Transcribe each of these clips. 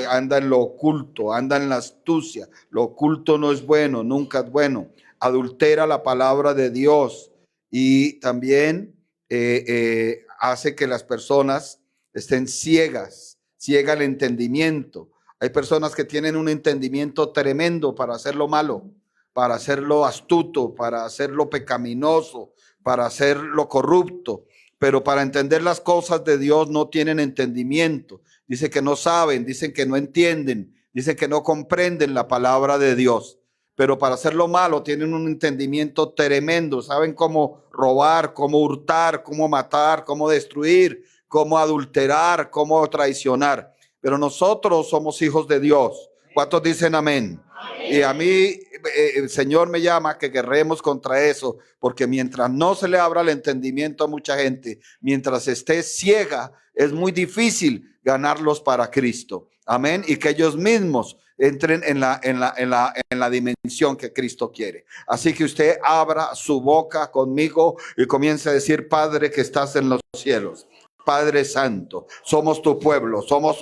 anda en lo oculto, anda en la astucia. Lo oculto no es bueno, nunca es bueno. Adultera la palabra de Dios y también hace que las personas estén ciegas, ciega el entendimiento. Hay personas que tienen un entendimiento tremendo para hacer lo malo, para hacerlo astuto, para hacerlo pecaminoso, para hacerlo corrupto, pero para entender las cosas de Dios no tienen entendimiento. Dice que no saben, dicen que no entienden, dicen que no comprenden la palabra de Dios. Pero para hacer lo malo tienen un entendimiento tremendo. Saben cómo robar, cómo hurtar, cómo matar, cómo destruir, cómo adulterar, cómo traicionar. Pero nosotros somos hijos de Dios. ¿Cuántos dicen amén? Y a mí el Señor me llama que guerremos contra eso, porque mientras no se le abra el entendimiento a mucha gente, mientras esté ciega, es muy difícil ganarlos para Cristo. Amén. Y que ellos mismos entren en la dimensión que Cristo quiere. Así que usted abra su boca conmigo y comience a decir: Padre que estás en los cielos, Padre Santo, somos tu pueblo, somos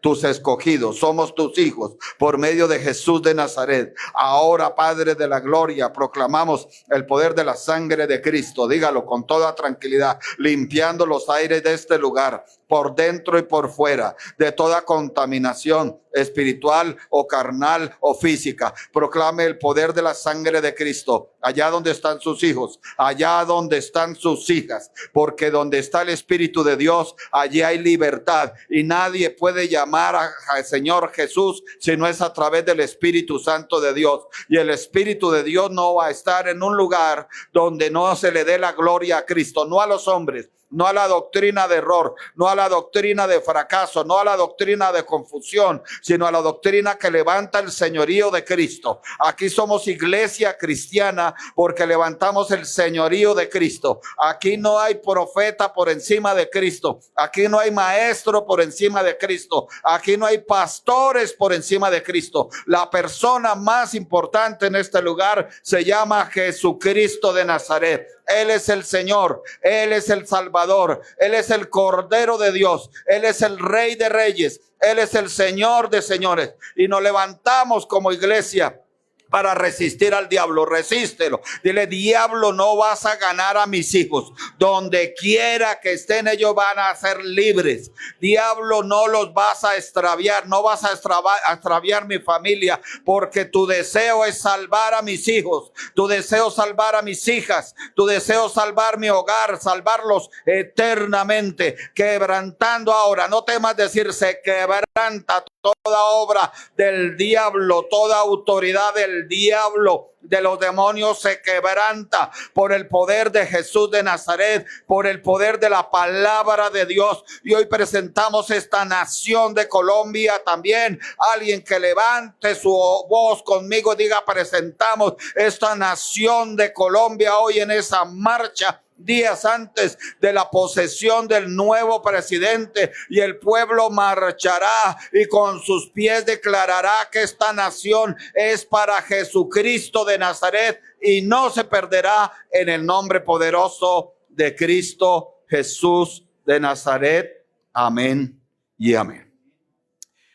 tus escogidos, somos tus hijos por medio de Jesús de Nazaret. Ahora, Padre de la gloria, proclamamos el poder de la sangre de Cristo. Dígalo con toda tranquilidad, limpiando los aires de este lugar, por dentro y por fuera, de toda contaminación espiritual o carnal o física. Proclame el poder de la sangre de Cristo allá donde están sus hijos, allá donde están sus hijas, porque donde está el Espíritu de Dios, allí hay libertad, y nadie puede llamar al Señor Jesús si no es a través del Espíritu Santo de Dios. Y el Espíritu de Dios no va a estar en un lugar donde no se le dé la gloria a Cristo, no a los hombres, no a la doctrina de error, no a la doctrina de fracaso, no a la doctrina de confusión, sino a la doctrina que levanta el señorío de Cristo. Aquí somos iglesia cristiana porque levantamos el señorío de Cristo. Aquí no hay profeta por encima de Cristo. Aquí no hay maestro por encima de Cristo. Aquí no hay pastores por encima de Cristo. La persona más importante en este lugar se llama Jesucristo de Nazaret. Él es el Señor, Él es el Salvador, Él es el Cordero de Dios, Él es el Rey de Reyes, Él es el Señor de señores. Y nos levantamos como iglesia para resistir al diablo. Resístelo. Dile: diablo, no vas a ganar a mis hijos. Donde quiera que estén, ellos van a ser libres. Diablo, no los vas a extraviar. No vas a extraviar mi familia, porque tu deseo es salvar a mis hijos. Tu deseo es salvar a mis hijas. Tu deseo es salvar mi hogar, salvarlos eternamente. Quebrantando ahora. No temas decir: se quebranta toda obra del diablo, toda autoridad del diablo, de los demonios, se quebranta por el poder de Jesús de Nazaret, por el poder de la palabra de Dios. Y hoy presentamos esta nación de Colombia también. Alguien que levante su voz conmigo, diga: presentamos esta nación de Colombia hoy en esa marcha, días antes de la posesión del nuevo presidente, y el pueblo marchará y con sus pies declarará que esta nación es para Jesucristo de Nazaret y no se perderá, en el nombre poderoso de Cristo Jesús de Nazaret. Amén y amén.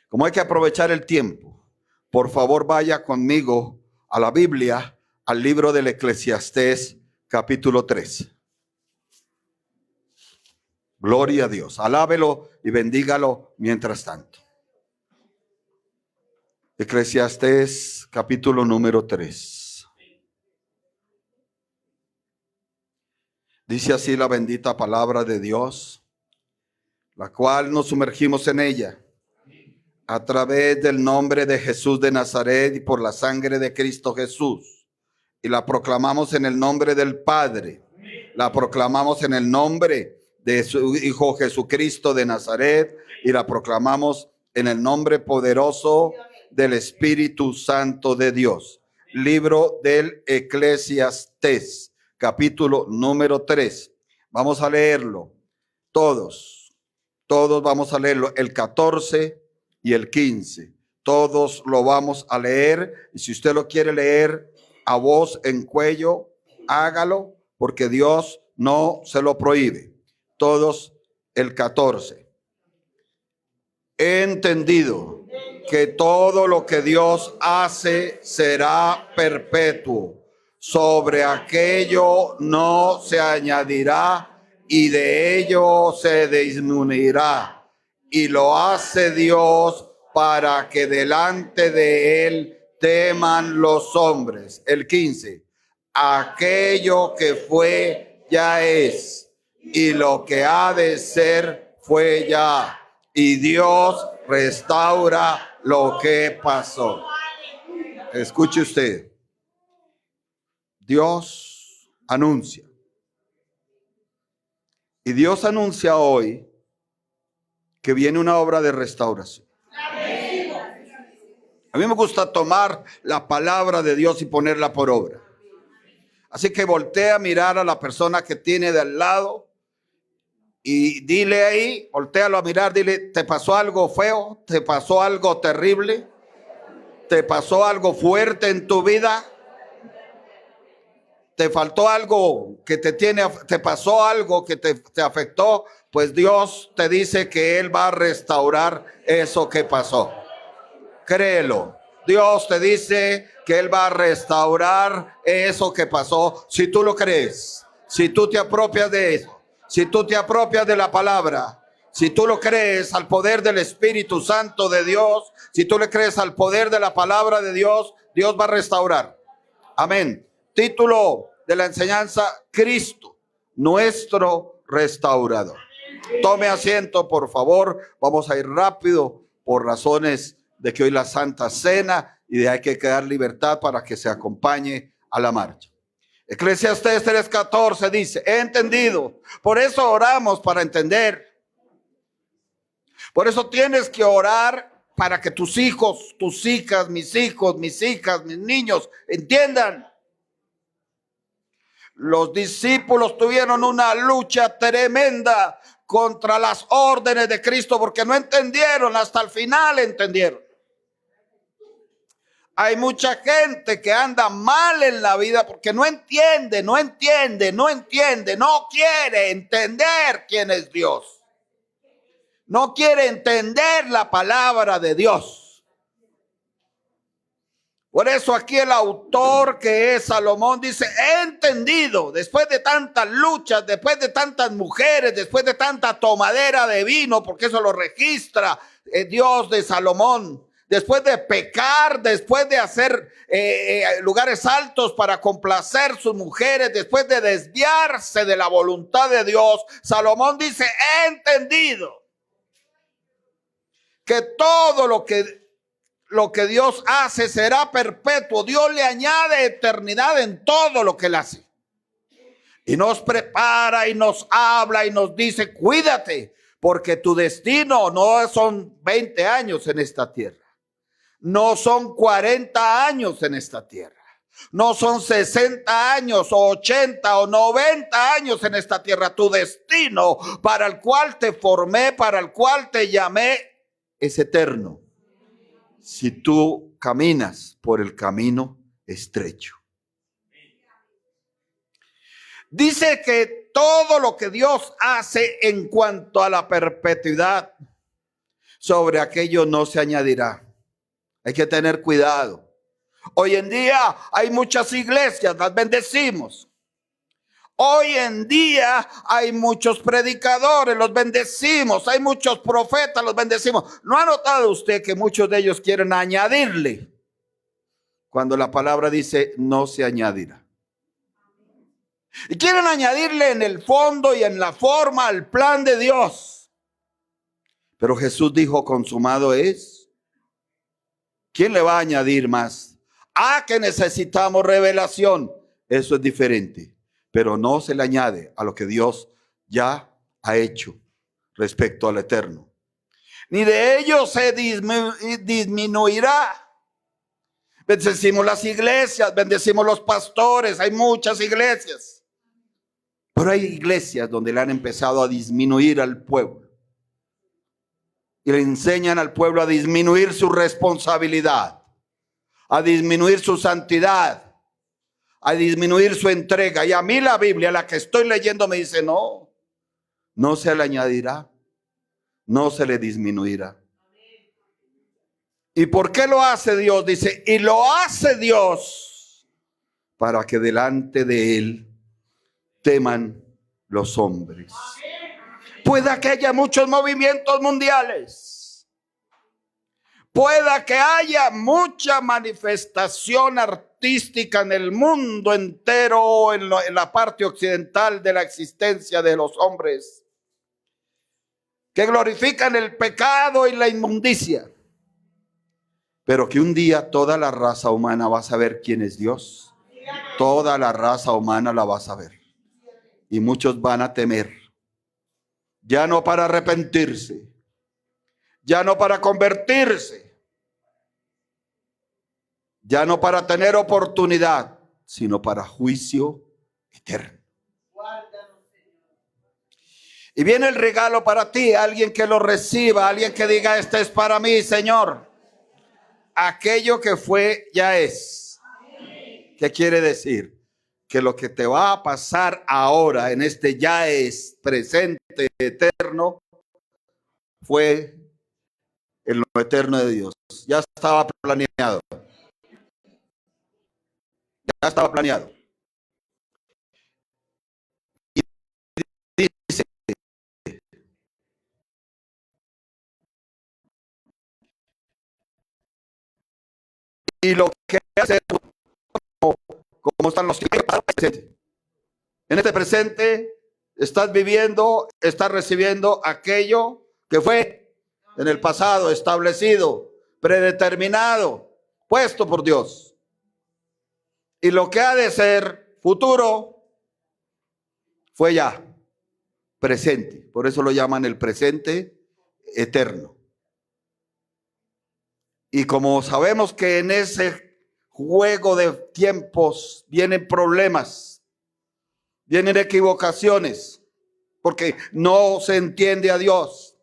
Como hay que aprovechar el tiempo, por favor vaya conmigo a la Biblia, al libro del Eclesiastés, capítulo 3. Gloria a Dios. Alábelo y bendígalo mientras tanto. Eclesiastés capítulo número 3. Dice así la bendita palabra de Dios, la cual nos sumergimos en ella a través del nombre de Jesús de Nazaret y por la sangre de Cristo Jesús. Y la proclamamos en el nombre del Padre. La proclamamos en el nombre de su Hijo Jesucristo de Nazaret, y la proclamamos en el nombre poderoso del Espíritu Santo de Dios. Libro del Eclesiastés, capítulo número 3. Vamos a leerlo todos vamos a leerlo, el 14 y el 15. Todos lo vamos a leer, y si usted lo quiere leer a voz en cuello, hágalo, porque Dios no se lo prohíbe. Todos el 14. He entendido que todo lo que Dios hace será perpetuo. Sobre aquello no se añadirá y de ello se disminuirá. Y lo hace Dios para que delante de él teman los hombres. El 15. Aquello que fue ya es, y lo que ha de ser fue ya. Y Dios restaura lo que pasó. Escuche usted. Dios anuncia. Y Dios anuncia hoy que viene una obra de restauración. A mí me gusta tomar la palabra de Dios y ponerla por obra. Así que voltea a mirar a la persona que tiene de al lado y dile ahí, voltéalo a mirar, dile, ¿te pasó algo feo? ¿Te pasó algo terrible? ¿Te pasó algo fuerte en tu vida? ¿Te faltó algo que te pasó algo que te afectó? Pues Dios te dice que Él va a restaurar eso que pasó. Créelo. Dios te dice que Él va a restaurar eso que pasó. Si tú lo crees, si tú te apropias de eso, si tú te apropias de la palabra, si tú lo crees al poder del Espíritu Santo de Dios, si tú le crees al poder de la palabra de Dios, Dios va a restaurar. Amén. Título de la enseñanza: Cristo, nuestro restaurador. Tome asiento, por favor. Vamos a ir rápido por razones de que hoy la Santa Cena y de hay que dar libertad para que se acompañe a la marcha. Eclesiastés 3:14 dice: he entendido. Por eso oramos, para entender. Por eso tienes que orar para que tus hijos, tus hijas, mis hijos, mis hijas, mis niños entiendan. Los discípulos tuvieron una lucha tremenda contra las órdenes de Cristo porque no entendieron, hasta el final entendieron. Hay mucha gente que anda mal en la vida porque no entiende, no quiere entender quién es Dios. No quiere entender la palabra de Dios. Por eso aquí el autor, que es Salomón, dice: he entendido, después de tantas luchas, después de tantas mujeres, después de tanta tomadera de vino, porque eso lo registra Dios de Salomón, después de pecar, después de hacer lugares altos para complacer sus mujeres, después de desviarse de la voluntad de Dios, Salomón dice: he entendido que todo lo que Dios hace será perpetuo. Dios le añade eternidad en todo lo que Él hace. Y nos prepara y nos habla y nos dice: cuídate, porque tu destino no son 20 años en esta tierra. No son 40 años en esta tierra. No son 60 años o 80 o 90 años en esta tierra. Tu destino, para el cual te formé, para el cual te llamé, es eterno. Si tú caminas por el camino estrecho. Dice que todo lo que Dios hace en cuanto a la perpetuidad, sobre aquello no se añadirá. Hay que tener cuidado. Hoy en día hay muchas iglesias, las bendecimos. Hoy en día hay muchos predicadores, los bendecimos. Hay muchos profetas, los bendecimos. ¿No ha notado usted que muchos de ellos quieren añadirle? Cuando la palabra dice: no se añadirá. Y quieren añadirle en el fondo y en la forma al plan de Dios. Pero Jesús dijo: consumado es. ¿Quién le va a añadir más? Que necesitamos revelación. Eso es diferente. Pero no se le añade a lo que Dios ya ha hecho respecto al eterno. Ni de ello se disminuirá. Bendecimos las iglesias, bendecimos los pastores, hay muchas iglesias. Pero hay iglesias donde le han empezado a disminuir al pueblo. Y le enseñan al pueblo a disminuir su responsabilidad, a disminuir su santidad, a disminuir su entrega. Y a mí la Biblia, la que estoy leyendo, me dice: no se le añadirá, no se le disminuirá. ¿Y por qué lo hace Dios? Dice, y lo hace Dios para que delante de él teman los hombres. Pueda que haya muchos movimientos mundiales. Pueda que haya mucha manifestación artística en el mundo entero, en la parte occidental de la existencia de los hombres, que glorifican el pecado y la inmundicia. Pero que un día toda la raza humana va a saber quién es Dios. Toda la raza humana la va a saber. Y muchos van a temer. Ya no para arrepentirse. Ya no para convertirse. Ya no para tener oportunidad, sino para juicio eterno. Y viene el regalo para ti, alguien que lo reciba, alguien que diga, este es para mí, Señor. Aquello que fue, ya es. ¿Qué quiere decir? Que lo que te va a pasar ahora en este ya es presente eterno fue en lo eterno de Dios. Ya estaba planeado. Ya estaba planeado. Y dice, y lo que hace, como están los tiempos presentes. En este presente estás viviendo, estás recibiendo aquello que fue en el pasado establecido, predeterminado, puesto por Dios. Y lo que ha de ser futuro fue ya presente. Por eso lo llaman el presente eterno. Y como sabemos que en ese juego de tiempos vienen problemas, vienen equivocaciones, porque no se entiende a Dios.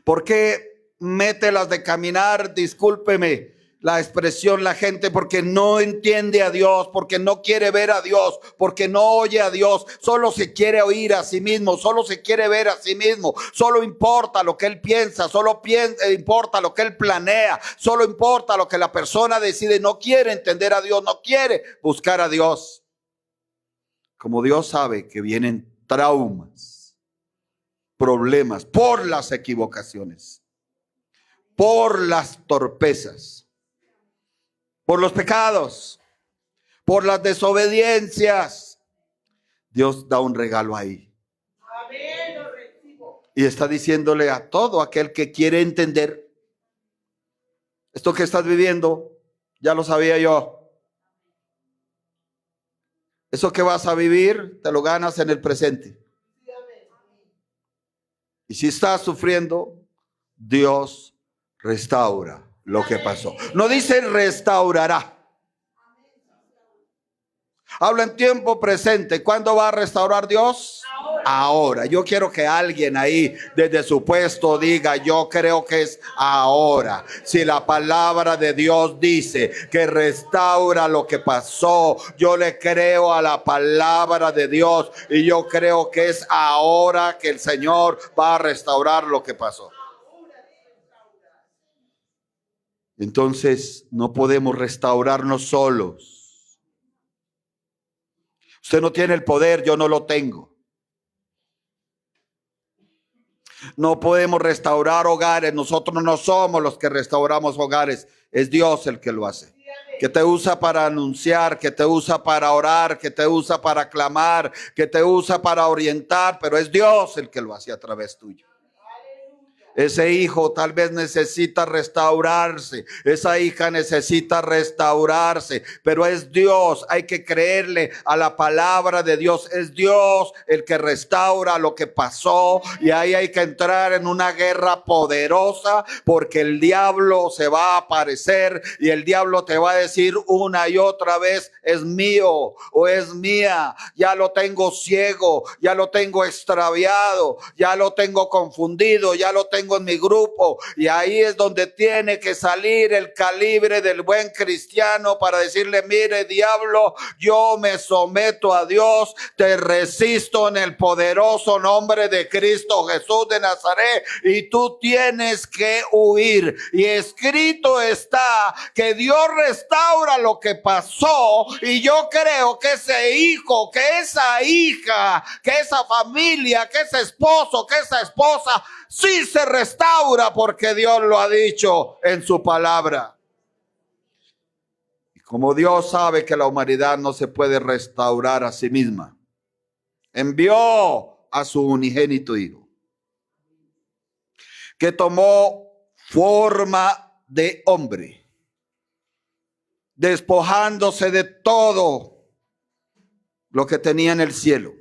¿Por qué mete las de caminar? Discúlpeme la expresión la gente, porque no entiende a Dios, porque no quiere ver a Dios, porque no oye a Dios, solo se quiere oír a sí mismo, solo se quiere ver a sí mismo, solo importa lo que él piensa, importa lo que él planea, solo importa lo que la persona decide, no quiere entender a Dios, no quiere buscar a Dios. Como Dios sabe que vienen traumas, problemas por las equivocaciones, por las torpezas, por los pecados, por las desobediencias, Dios da un regalo ahí. Amén, lo recibo. Y está diciéndole a todo aquel que quiere entender, esto que estás viviendo, ya lo sabía yo. Eso que vas a vivir, te lo ganas en el presente. Y si estás sufriendo, Dios restaura lo que pasó. No dice restaurará. Habla en tiempo presente. ¿Cuándo va a restaurar Dios? Ahora. Yo quiero que alguien ahí desde su puesto diga, yo creo que es ahora. Si la palabra de Dios dice que restaura lo que pasó, yo le creo a la palabra de Dios y yo creo que es ahora que el Señor va a restaurar lo que pasó. Entonces no podemos restaurarnos solos. Usted no tiene el poder, yo no lo tengo. No podemos restaurar hogares, nosotros no somos los que restauramos hogares, es Dios el que lo hace. Que te usa para anunciar, que te usa para orar, que te usa para clamar, que te usa para orientar, pero es Dios el que lo hace a través tuyo. Ese hijo tal vez necesita restaurarse, esa hija necesita restaurarse, pero es Dios, hay que creerle a la palabra de Dios, es Dios el que restaura lo que pasó y ahí hay que entrar en una guerra poderosa porque el diablo se va a aparecer y el diablo te va a decir una y otra vez, es mío o es mía, ya lo tengo ciego, ya lo tengo extraviado, ya lo tengo confundido, ya lo tengo tengo en mi grupo. Y ahí es donde tiene que salir el calibre del buen cristiano para decirle, mire, diablo, yo me someto a Dios, te resisto en el poderoso nombre de Cristo Jesús de Nazaret, y tú tienes que huir. Y escrito está que Dios restaura lo que pasó, y yo creo que ese hijo, que esa hija, que esa familia, que ese esposo, que esa esposa, sí se restaura porque Dios lo ha dicho en su palabra. Y como Dios sabe que la humanidad no se puede restaurar a sí misma, envió a su unigénito hijo, que tomó forma de hombre, despojándose de todo lo que tenía en el cielo,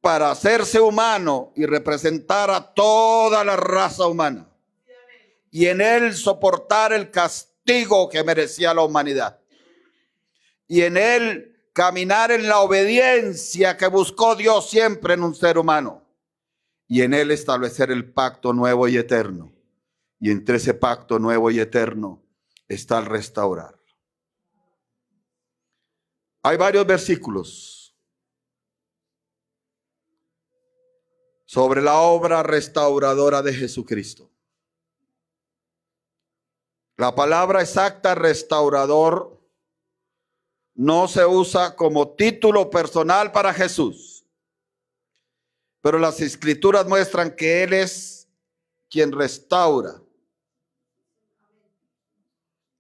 para hacerse humano y representar a toda la raza humana, y en él soportar el castigo que merecía la humanidad, y en él caminar en la obediencia que buscó Dios siempre en un ser humano, y en él establecer el pacto nuevo y eterno. Y entre ese pacto nuevo y eterno está el restaurar. Hay varios versículos sobre la obra restauradora de Jesucristo. La palabra exacta restaurador no se usa como título personal para Jesús, pero las escrituras muestran que Él es quien restaura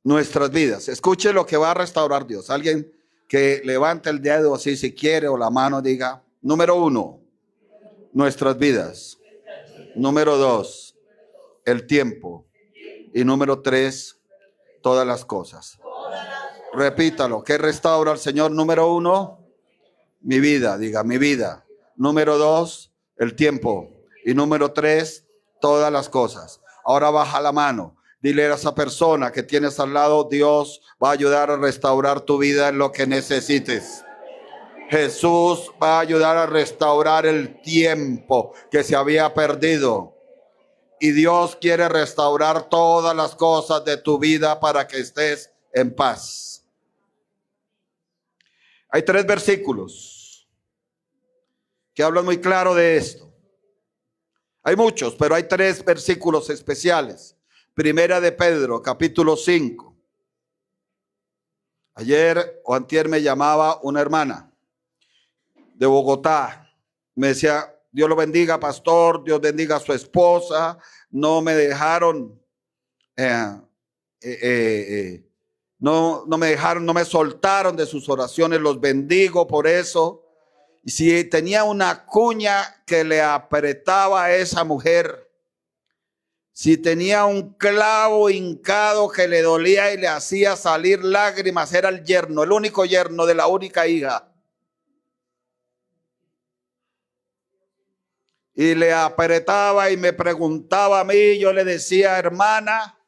nuestras vidas. Escuche lo que va a restaurar Dios. Alguien que levante el dedo así si quiere, o la mano, diga: número 1, nuestras vidas. Número 2, el tiempo. Y número 3, todas las cosas. Repítalo. ¿Qué restaura el Señor? Número 1, mi vida. Diga: mi vida. Número 2, el tiempo. Y número 3, todas las cosas. Ahora baja la mano. Dile a esa persona que tienes al lado: Dios va a ayudar a restaurar tu vida en lo que necesites. Jesús va a ayudar a restaurar el tiempo que se había perdido. Y Dios quiere restaurar todas las cosas de tu vida para que estés en paz. Hay 3 versículos que hablan muy claro de esto. Hay muchos, pero hay 3 versículos especiales. Primera de Pedro, capítulo 5. Ayer o antier me llamaba una hermana de Bogotá. Me decía: Dios lo bendiga, pastor, Dios bendiga a su esposa. No me dejaron, no me soltaron de sus oraciones, los bendigo por eso. Y si tenía una cuña que le apretaba a esa mujer, si tenía un clavo hincado que le dolía y le hacía salir lágrimas, era el yerno, el único yerno de la única hija. Y le apretaba y me preguntaba a mí, yo le decía: hermana,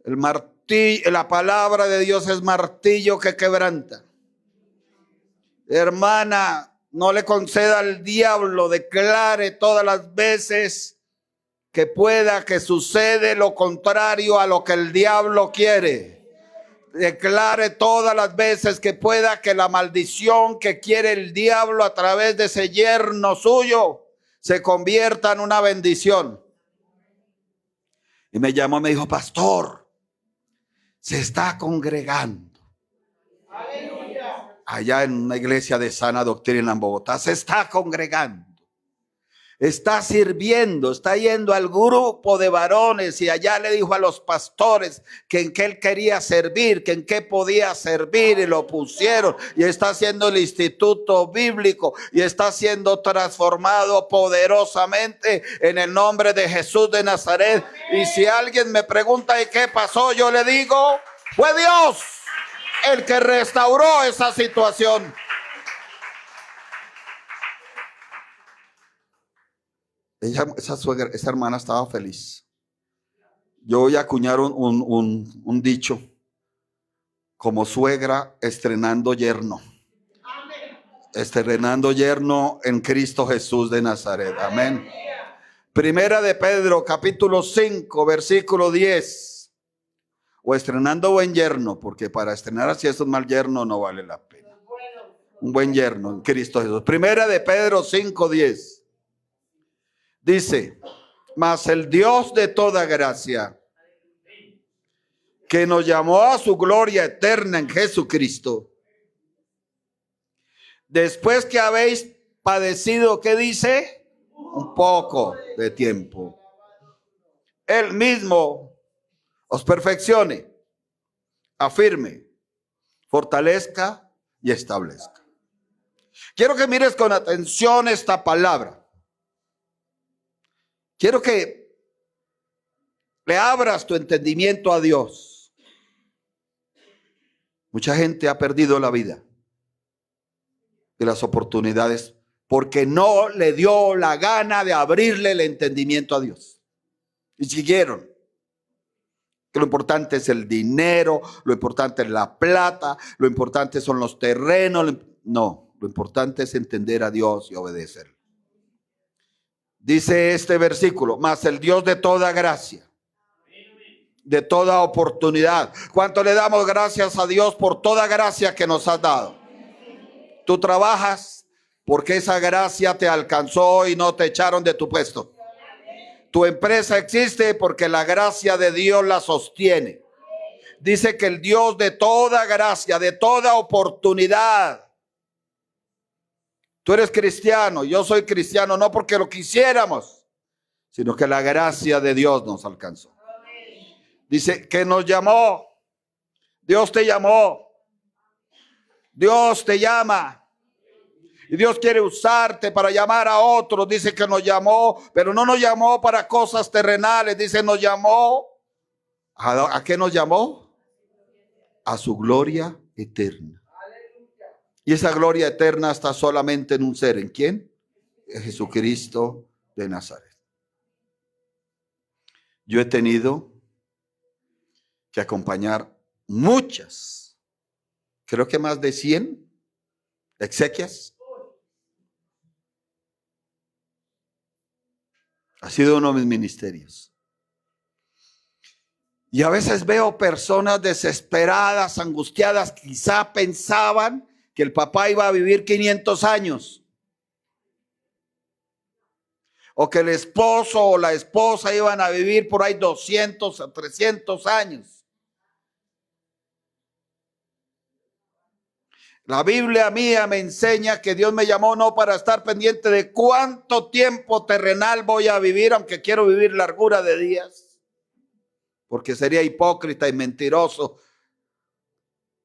el martillo, la palabra de Dios es martillo que quebranta. Hermana, no le conceda al diablo, declare todas las veces que pueda que sucede lo contrario a lo que el diablo quiere. Declare todas las veces que pueda que la maldición que quiere el diablo a través de ese yerno suyo se convierta en una bendición. Y me llamó y me dijo: pastor, se está congregando allá en una iglesia de sana doctrina en Bogotá. Se está congregando, está sirviendo, está yendo al grupo de varones, y allá le dijo a los pastores que en qué él quería servir, que en qué podía servir, y lo pusieron, y está haciendo el instituto bíblico y está siendo transformado poderosamente en el nombre de Jesús de Nazaret. Y si alguien me pregunta ¿y qué pasó?, yo le digo: fue Dios el que restauró esa situación. Esa hermana estaba feliz. Yo voy a acuñar un dicho: como suegra estrenando yerno. Estrenando yerno en Cristo Jesús de Nazaret. Amén. Primera de Pedro, capítulo 5, versículo 10. O estrenando buen yerno, porque para estrenar así es un mal yerno no vale la pena. Un buen yerno en Cristo Jesús. Primera de Pedro 5, 10. Dice, mas el Dios de toda gracia, que nos llamó a su gloria eterna en Jesucristo, después que habéis padecido, ¿qué dice? Un poco de tiempo. Él mismo os perfeccione, afirme, fortalezca y establezca. Quiero que mires con atención esta palabra. Quiero que le abras tu entendimiento a Dios. Mucha gente ha perdido la vida y las oportunidades porque no le dio la gana de abrirle el entendimiento a Dios. Y siguieron. Que lo importante es el dinero, lo importante es la plata, lo importante son los terrenos. No, lo importante es entender a Dios y obedecer. Dice este versículo, mas el Dios de toda gracia, de toda oportunidad. ¿Cuánto le damos gracias a Dios por toda gracia que nos ha dado? Tú trabajas porque esa gracia te alcanzó y no te echaron de tu puesto. Tu empresa existe porque la gracia de Dios la sostiene. Dice que el Dios de toda gracia, de toda oportunidad. Tú eres cristiano, yo soy cristiano no porque lo quisiéramos, sino que la gracia de Dios nos alcanzó. Dice que nos llamó. Dios te llamó. Dios te llama. Y Dios quiere usarte para llamar a otros. Dice que nos llamó, pero no nos llamó para cosas terrenales. Dice, nos llamó. ¿A qué nos llamó? A su gloria eterna. Y esa gloria eterna está solamente en un ser. ¿En quién? En Jesucristo de Nazaret. Yo he tenido que acompañar muchas, creo que más de 100 exequias. Ha sido uno de mis ministerios. Y a veces veo personas desesperadas, angustiadas, quizá pensaban que el papá iba a vivir 500 años. O que el esposo o la esposa iban a vivir por ahí 200 a 300 años. La Biblia mía me enseña que Dios me llamó no para estar pendiente de cuánto tiempo terrenal voy a vivir, aunque quiero vivir largura de días, porque sería hipócrita y mentiroso.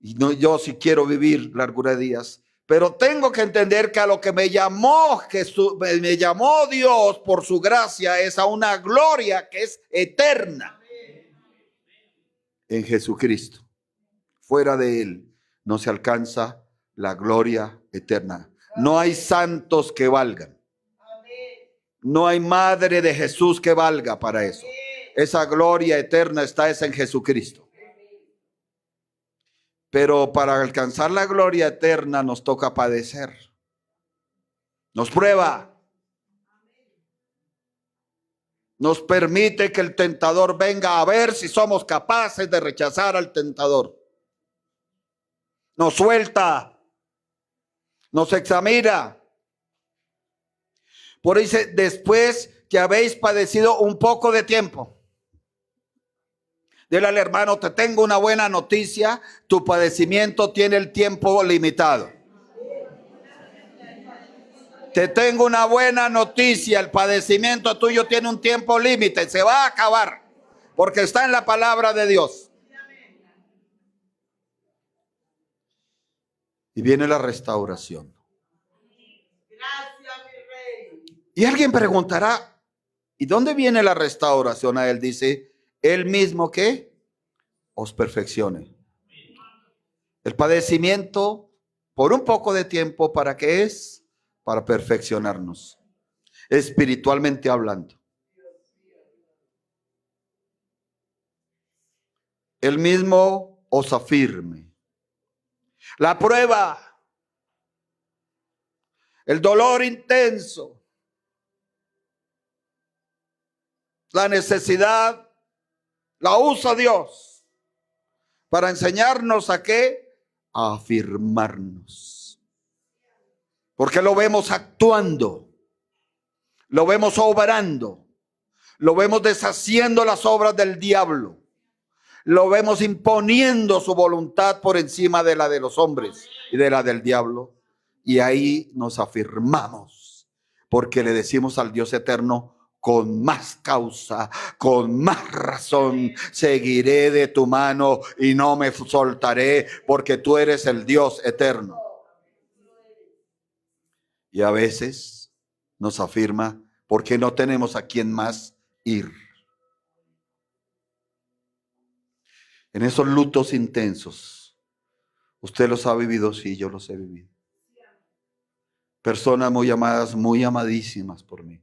Y no, yo sí quiero vivir largura de días, pero tengo que entender que a lo que me llamó Jesús, me llamó Dios por su gracia, es a una gloria que es eterna en Jesucristo. Fuera de Él no se alcanza la gloria eterna. No hay santos que valgan. No hay madre de Jesús que valga para eso. Esa gloria eterna está en Jesucristo. Pero para alcanzar la gloria eterna nos toca padecer. Nos prueba. Nos permite que el tentador venga a ver si somos capaces de rechazar al tentador. Nos suelta. Nos examina. Por eso dice, después que habéis padecido un poco de tiempo. Dile al hermano, te tengo una buena noticia, tu padecimiento tiene el tiempo limitado. Te tengo una buena noticia, el padecimiento tuyo tiene un tiempo límite, se va a acabar, porque está en la palabra de Dios. Y viene la restauración. Y alguien preguntará, ¿y dónde viene la restauración? A él dice, él mismo que os perfeccione. El padecimiento por un poco de tiempo, ¿para qué es? Para perfeccionarnos, espiritualmente hablando. Él mismo os afirme. La prueba, el dolor intenso, La necesidad la usa Dios para enseñarnos a qué, a afirmarnos. Porque lo vemos actuando, lo vemos obrando, lo vemos deshaciendo las obras del diablo, lo vemos imponiendo su voluntad por encima de la de los hombres y de la del diablo. Y ahí nos afirmamos, porque le decimos al Dios eterno: con más causa, con más razón, seguiré de tu mano y no me soltaré, porque tú eres el Dios eterno. Y a veces nos afirma porque no tenemos a quién más ir. En esos lutos intensos, usted los ha vivido, sí, yo los he vivido. Personas muy amadas, muy amadísimas por mí.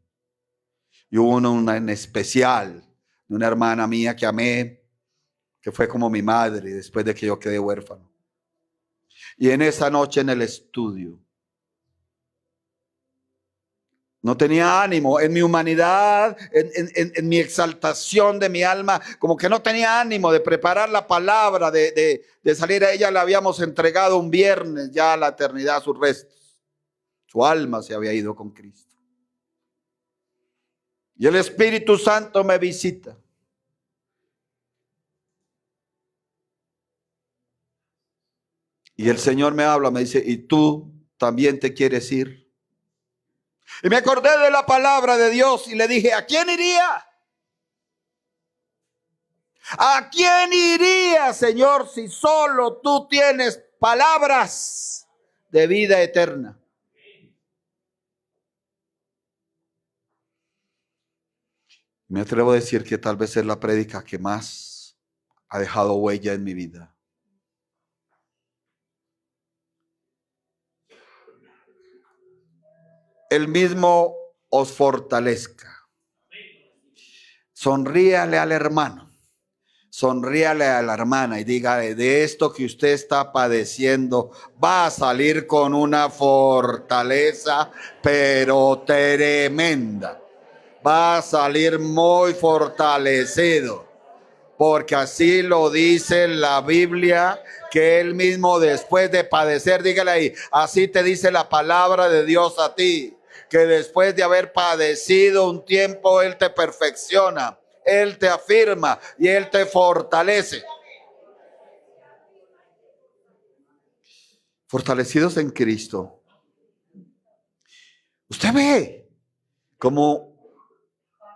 Y hubo una en especial, una hermana mía que amé, que fue como mi madre después de que yo quedé huérfano. Y en esa noche en el estudio, no tenía ánimo, en mi humanidad, en mi exaltación de mi alma, como que no tenía ánimo de preparar la palabra, de salir a ella. La habíamos entregado un viernes ya a la eternidad, sus restos. Su alma se había ido con Cristo. Y el Espíritu Santo me visita. Y el Señor me habla, me dice: ¿y tú también te quieres ir? Y me acordé de la palabra de Dios y le dije: ¿a quién iría? ¿A quién iría, Señor, si solo tú tienes palabras de vida eterna? Me atrevo a decir que tal vez es la prédica que más ha dejado huella en mi vida. Él mismo os fortalezca. Sonríale al hermano, sonríale a la hermana y dígale: de esto que usted está padeciendo va a salir con una fortaleza pero tremenda. Va a salir muy fortalecido, porque así lo dice la Biblia, que él mismo después de padecer, dígale ahí, así te dice la palabra de Dios a ti, que después de haber padecido un tiempo, él te perfecciona, él te afirma y él te fortalece. Fortalecidos en Cristo. Usted ve como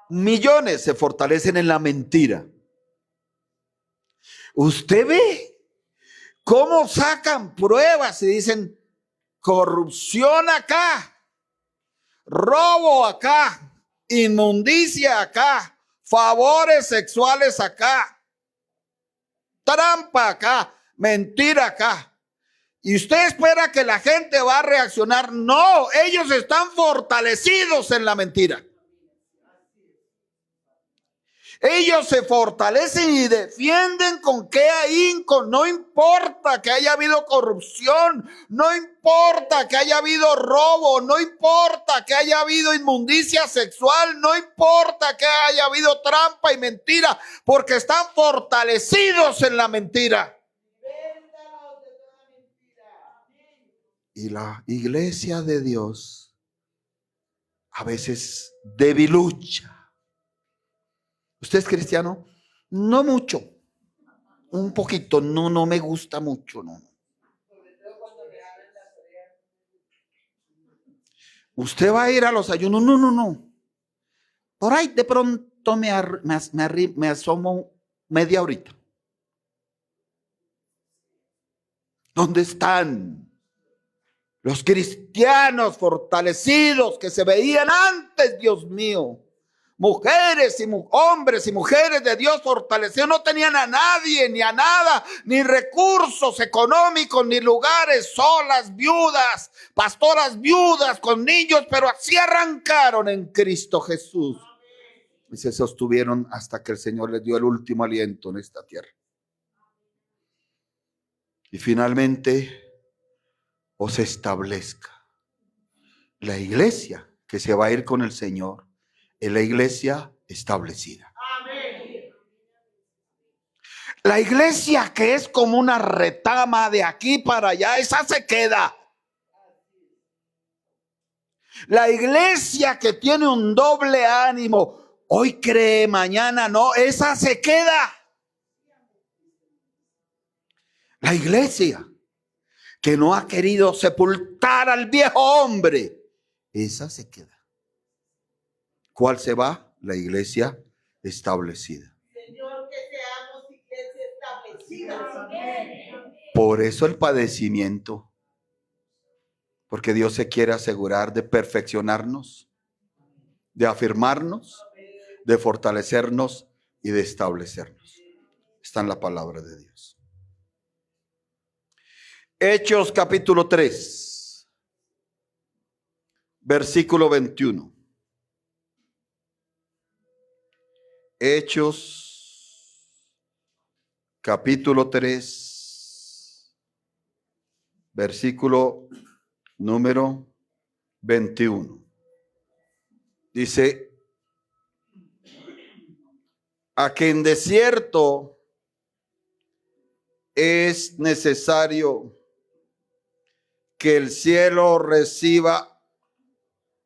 millones se fortalecen en la mentira. Usted ve cómo sacan pruebas y dicen: corrupción acá, robo acá, inmundicia acá, favores sexuales acá, trampa acá, mentira acá. Y usted espera que la gente va a reaccionar. No, ellos están fortalecidos en la mentira. Ellos se fortalecen y defienden con qué ahínco. No importa que haya habido corrupción, no importa que haya habido robo, no importa que haya habido inmundicia sexual, no importa que haya habido trampa y mentira, porque están fortalecidos en la mentira. Y la iglesia de Dios a veces debilucha. ¿Usted es cristiano? No mucho. Un poquito. No me gusta mucho. No. Usted va a ir a los ayunos. No. Por ahí de pronto me asomo media horita. ¿Dónde están los cristianos fortalecidos que se veían antes, Dios mío? Mujeres y hombres y mujeres de Dios fortalecidos, no tenían a nadie, ni a nada, ni recursos económicos, ni lugares, solas, viudas, pastoras viudas con niños, pero así arrancaron en Cristo Jesús. Y se sostuvieron hasta que el Señor les dio el último aliento en esta tierra. Y finalmente os establezca. La iglesia que se va a ir con el Señor es la iglesia establecida. La iglesia que es como una retama de aquí para allá, esa se queda. La iglesia que tiene un doble ánimo, hoy cree, mañana no, esa se queda. La iglesia que no ha querido sepultar al viejo hombre, esa se queda. ¿Cuál se va? La iglesia establecida. Señor, que seamos iglesia establecida. Por eso el padecimiento. Porque Dios se quiere asegurar de perfeccionarnos, de afirmarnos, de fortalecernos y de establecernos. Está en la palabra de Dios. Hechos capítulo 3, versículo 21. Hechos capítulo 3, versículo número 21. Dice, a quien de cierto es necesario que el cielo reciba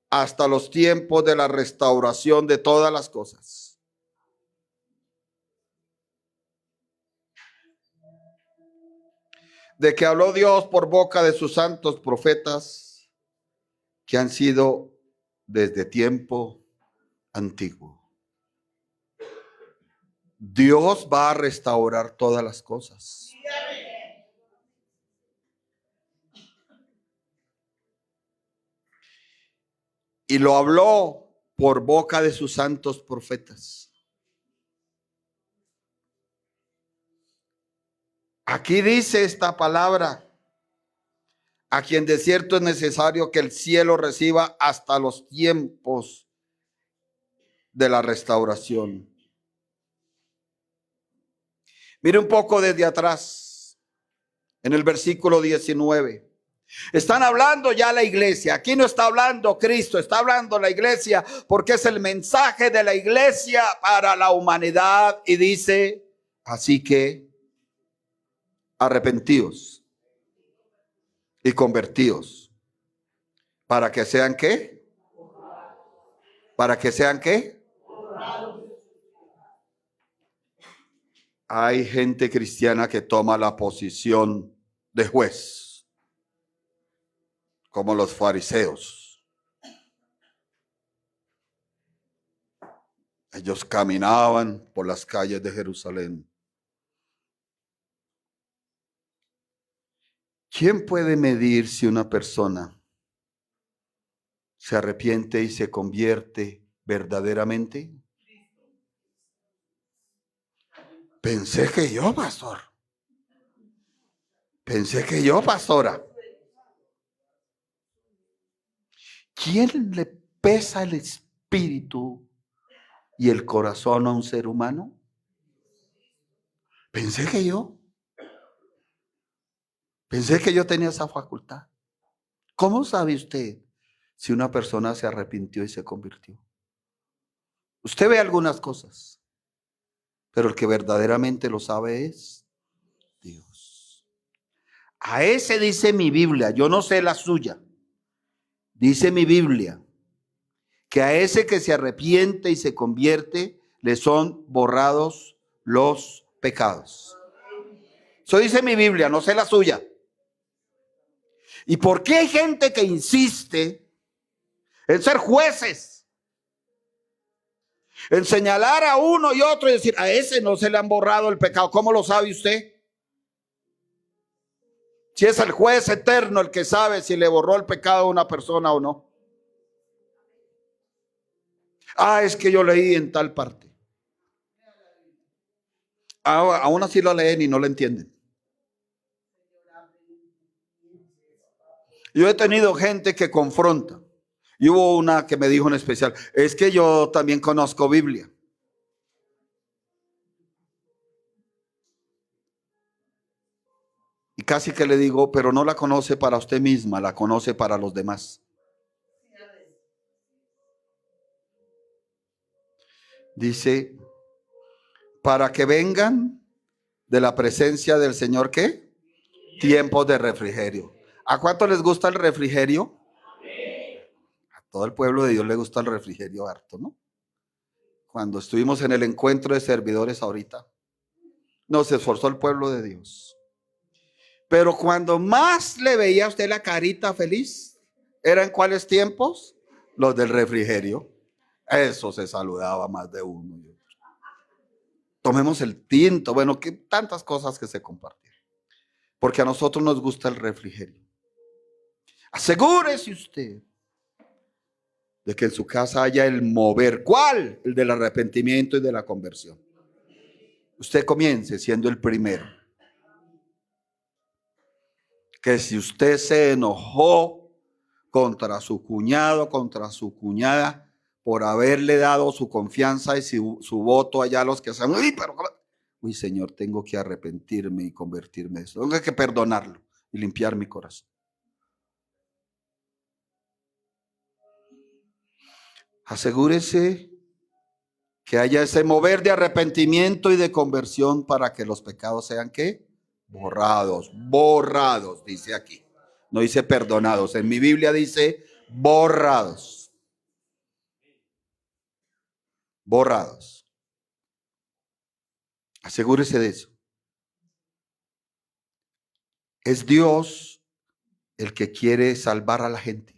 hasta los tiempos de la restauración de todas las cosas. De que habló Dios por boca de sus santos profetas que han sido desde tiempo antiguo. Dios va a restaurar todas las cosas. Y lo habló por boca de sus santos profetas. Aquí dice esta palabra, a quien de cierto es necesario que el cielo reciba hasta los tiempos de la restauración. Mire un poco desde atrás, en el versículo 19. Están hablando ya la iglesia. Aquí no está hablando Cristo, está hablando la iglesia, porque es el mensaje de la iglesia para la humanidad. Y dice, así que arrepentíos y convertíos. ¿Para que sean qué? ¿Para que sean qué? Hay gente cristiana que toma la posición de juez, como los fariseos. Ellos caminaban por las calles de Jerusalén. ¿Quién puede medir si una persona se arrepiente y se convierte verdaderamente? Pensé que yo, pastor. Pensé que yo, pastora. ¿Quién le pesa el espíritu y el corazón a un ser humano? Pensé que yo. Pensé que yo tenía esa facultad. ¿Cómo sabe usted si una persona se arrepintió y se convirtió? Usted ve algunas cosas, pero el que verdaderamente lo sabe es Dios. A ese dice mi Biblia, yo no sé la suya. Dice mi Biblia que a ese que se arrepiente y se convierte le son borrados los pecados. Eso dice mi Biblia, no sé la suya. ¿Y por qué hay gente que insiste en ser jueces? En señalar a uno y otro y decir, a ese no se le han borrado el pecado. ¿Cómo lo sabe usted? Si es el juez eterno el que sabe si le borró el pecado a una persona o no. Ah, es que yo leí en tal parte. Aún así lo leen y no lo entienden. Yo he tenido gente que confronta. Y hubo una que me dijo en especial, es que yo también conozco Biblia. Y casi que le digo, pero no la conoce para usted misma, la conoce para los demás. Dice, para que vengan de la presencia del Señor, ¿qué? Tiempos de refrigerio. ¿A cuánto les gusta el refrigerio? A todo el pueblo de Dios le gusta el refrigerio harto, ¿no? Cuando estuvimos en el encuentro de servidores ahorita, nos esforzó el pueblo de Dios. Pero cuando más le veía a usted la carita feliz, ¿eran cuáles tiempos? Los del refrigerio. Eso se saludaba más de uno y otro. Tomemos el tinto. Bueno, que tantas cosas que se compartieron. Porque a nosotros nos gusta el refrigerio. Asegúrese usted de que en su casa haya el mover. ¿Cuál? El del arrepentimiento y de la conversión. Usted comience siendo el primero. Que si usted se enojó contra su cuñado, contra su cuñada, por haberle dado su confianza y su voto allá a los que saben, uy, Señor, tengo que arrepentirme y convertirme en eso. Tengo que perdonarlo y limpiar mi corazón. Asegúrese que haya ese mover de arrepentimiento y de conversión para que los pecados sean, ¿qué? Borrados, borrados, dice aquí. No dice perdonados. En mi Biblia dice borrados. Borrados. Asegúrese de eso. Es Dios el que quiere salvar a la gente.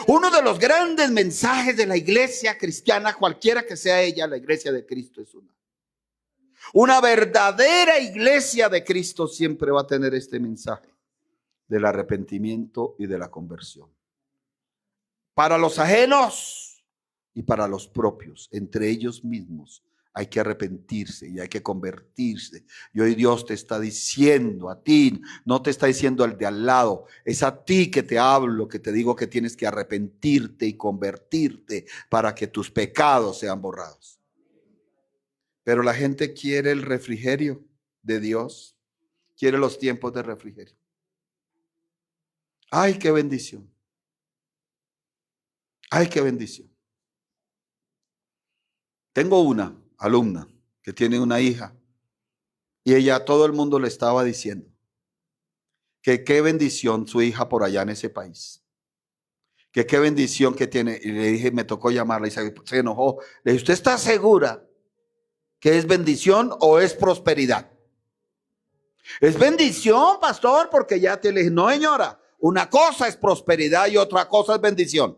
Uno de los grandes mensajes de la iglesia cristiana, cualquiera que sea ella, la iglesia de Cristo es una. Una verdadera iglesia de Cristo siempre va a tener este mensaje del arrepentimiento y de la conversión. Para los ajenos y para los propios, entre ellos mismos, hay que arrepentirse y hay que convertirse. Y hoy Dios te está diciendo a ti, no te está diciendo al de al lado, es a ti que te hablo, que te digo que tienes que arrepentirte y convertirte para que tus pecados sean borrados. Pero la gente quiere el refrigerio de Dios, quiere los tiempos de refrigerio. ¡Ay, qué bendición! ¡Ay, qué bendición! Tengo una alumna que tiene una hija y ella a todo el mundo le estaba diciendo que qué bendición su hija por allá en ese país. Que qué bendición que tiene. Y le dije, me tocó llamarla y se enojó. Le dije, ¿usted está segura que es bendición o es prosperidad? Es bendición, pastor, porque ya te le dije, no, señora, una cosa es prosperidad y otra cosa es bendición.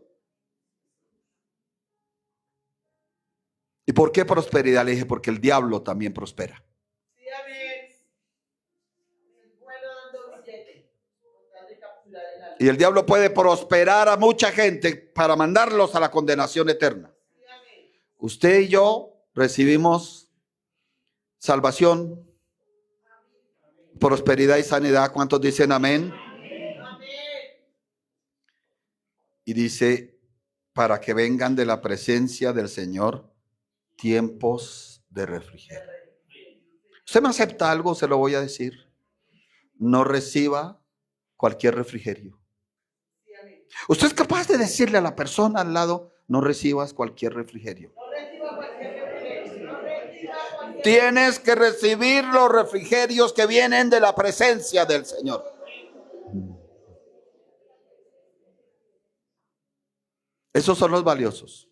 ¿Y por qué prosperidad? Le dije, porque el diablo también prospera. Sí, amén. Es bueno dando billete, con tal de capturar el alma. Y el diablo puede prosperar a mucha gente para mandarlos a la condenación eterna. Sí, amén. Usted y yo recibimos salvación, prosperidad y sanidad. ¿Cuántos dicen amén? Amén. Y dice, para que vengan de la presencia del Señor tiempos de refrigerio. ¿Usted me acepta algo? Se lo voy a decir. No reciba cualquier refrigerio. Sí, amén. Usted es capaz de decirle a la persona al lado, no recibas cualquier refrigerio. No reciba cualquier refrigerio. No reciba cualquier. Tienes que recibir los refrigerios que vienen de la presencia del Señor. Esos son los valiosos.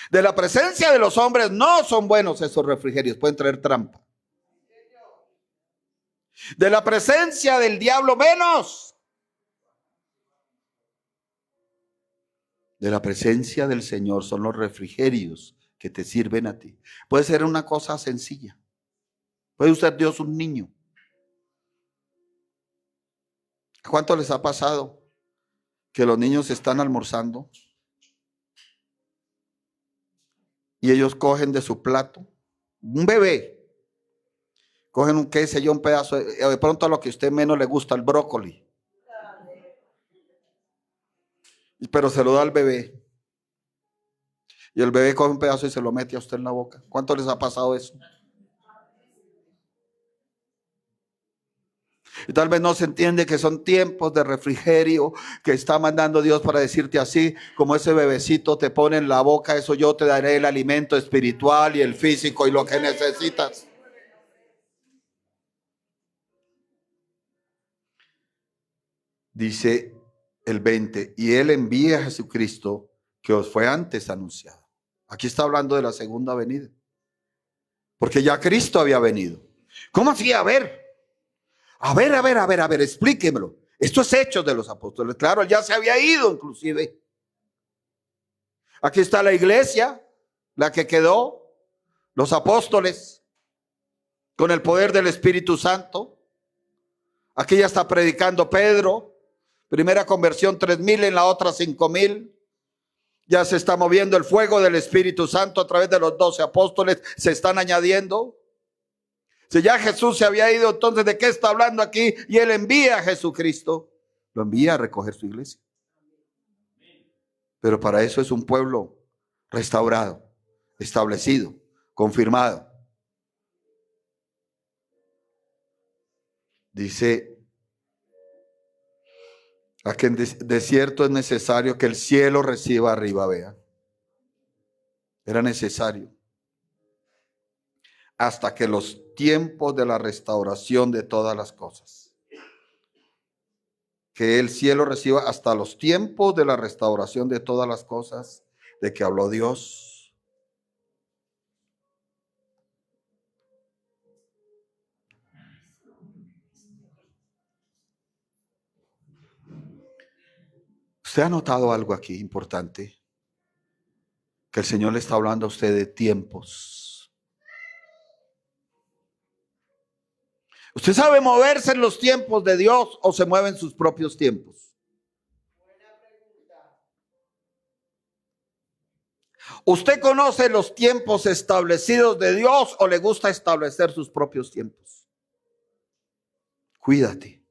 De la presencia de los hombres no son buenos esos refrigerios, pueden traer trampa. De la presencia del diablo menos. De la presencia del Señor son los refrigerios que te sirven a ti. Puede ser una cosa sencilla. Puede usar Dios un niño. ¿Cuánto les ha pasado que los niños están almorzando y ellos cogen de su plato un bebé, cogen un qué sé yo, un pedazo de pronto a lo que a usted menos le gusta, el brócoli, pero se lo da al bebé y el bebé coge un pedazo y se lo mete a usted en la boca? ¿Cuánto les ha pasado eso? Y tal vez no se entiende que son tiempos de refrigerio que está mandando Dios para decirte así, como ese bebecito te pone en la boca, eso yo te daré el alimento espiritual y el físico y lo que necesitas. Dice el 20, y Él envía a Jesucristo que os fue antes anunciado. Aquí está hablando de la segunda venida. Porque ya Cristo había venido. ¿Cómo así? A ver, explíquemelo. Esto es Hechos de los Apóstoles. Claro, él ya se había ido inclusive. Aquí está la iglesia, la que quedó, los apóstoles, con el poder del Espíritu Santo. Aquí ya está predicando Pedro. Primera conversión 3,000, en la otra 5,000. Ya se está moviendo el fuego del Espíritu Santo a través de los 12 apóstoles. Se están añadiendo. Si ya Jesús se había ido, entonces ¿de qué está hablando aquí? Y Él envía a Jesucristo. Lo envía a recoger su iglesia. Pero para eso es un pueblo restaurado, establecido, confirmado. Dice, a que en desierto es necesario que el cielo reciba arriba, vean. Era necesario. Hasta que los tiempos de la restauración de todas las cosas. Que el cielo reciba hasta los tiempos de la restauración de todas las cosas de que habló Dios. ¿Usted ha notado algo aquí importante? Que el Señor le está hablando a usted de tiempos. ¿Usted sabe moverse en los tiempos de Dios o se mueve en sus propios tiempos? ¿Usted conoce los tiempos establecidos de Dios o le gusta establecer sus propios tiempos? Cuídate.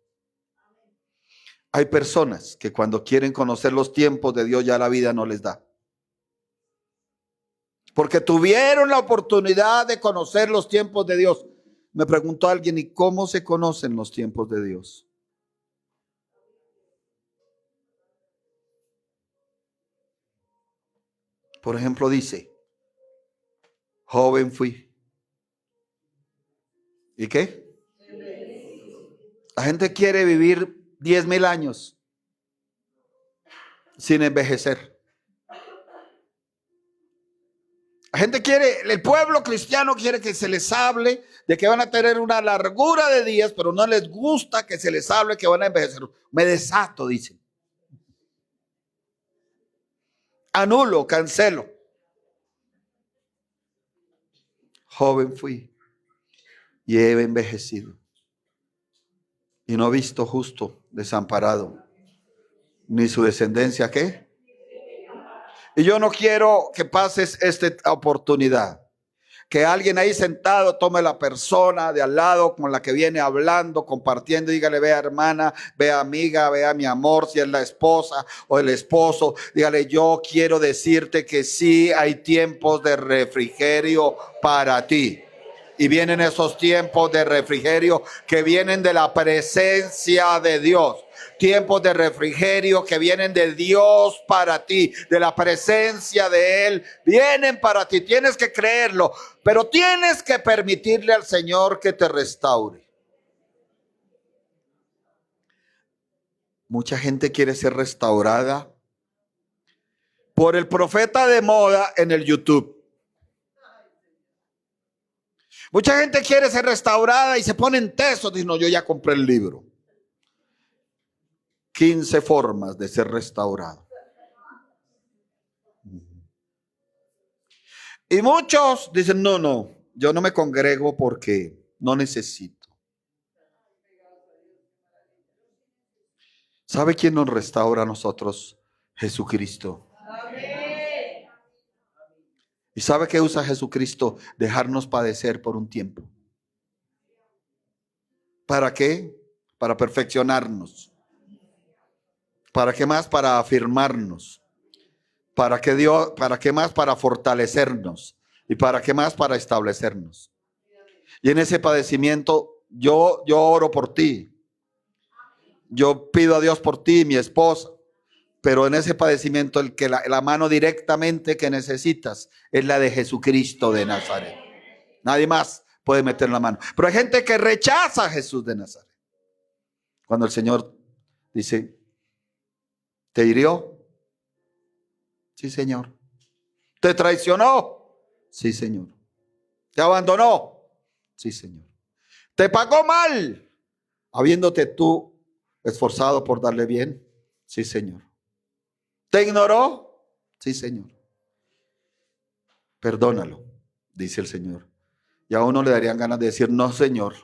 Hay personas que cuando quieren conocer los tiempos de Dios ya la vida no les da. Porque tuvieron la oportunidad de conocer los tiempos de Dios. Me preguntó alguien, ¿y cómo se conocen los tiempos de Dios? Por ejemplo, dice, joven fui. ¿Y qué? La gente quiere vivir 10,000 años sin envejecer. La gente quiere, el pueblo cristiano quiere que se les hable de que van a tener una largura de días, pero no les gusta que se les hable que van a envejecer. Me desato, dicen. Anulo, cancelo. Joven fui y he envejecido y no he visto justo desamparado, ni su descendencia, ¿qué? Y yo no quiero que pases esta oportunidad. Que alguien ahí sentado tome la persona de al lado con la que viene hablando, compartiendo, dígale, vea hermana, vea amiga, vea mi amor, si es la esposa o el esposo, dígale, yo quiero decirte que sí hay tiempos de refrigerio para ti. Y vienen esos tiempos de refrigerio que vienen de la presencia de Dios. Tiempos de refrigerio que vienen de Dios para ti, de la presencia de Él, vienen para ti. Tienes que creerlo, pero tienes que permitirle al Señor que te restaure. Mucha gente quiere ser restaurada por el profeta de moda en el YouTube. Mucha gente quiere ser restaurada y se ponen tesos. Dicen, no, yo ya compré el libro. 15 formas de ser restaurado. Y muchos dicen, no, yo no me congrego porque no necesito. ¿Sabe quién nos restaura a nosotros? Jesucristo. Amén. ¿Y sabe qué usa Jesucristo? Dejarnos padecer por un tiempo. ¿Para qué? Para perfeccionarnos. ¿Para qué más? Para afirmarnos. ¿Para qué Dios? ¿Para qué más? Para fortalecernos. ¿Y para qué más? Para establecernos. Y en ese padecimiento yo oro por ti. yo pido a Dios por ti y mi esposa, pero en ese padecimiento el que la mano directamente que necesitas es la de Jesucristo de Nazaret. Nadie más puede meter la mano. Pero hay gente que rechaza a Jesús de Nazaret. Cuando el Señor dice, ¿te hirió? Sí, Señor. ¿Te traicionó? Sí, Señor. ¿Te abandonó? Sí, Señor. ¿Te pagó mal, habiéndote tú esforzado por darle bien? Sí, Señor. ¿Te ignoró? Sí, Señor. Perdónalo, dice el Señor. Y a uno le darían ganas de decir, no, Señor.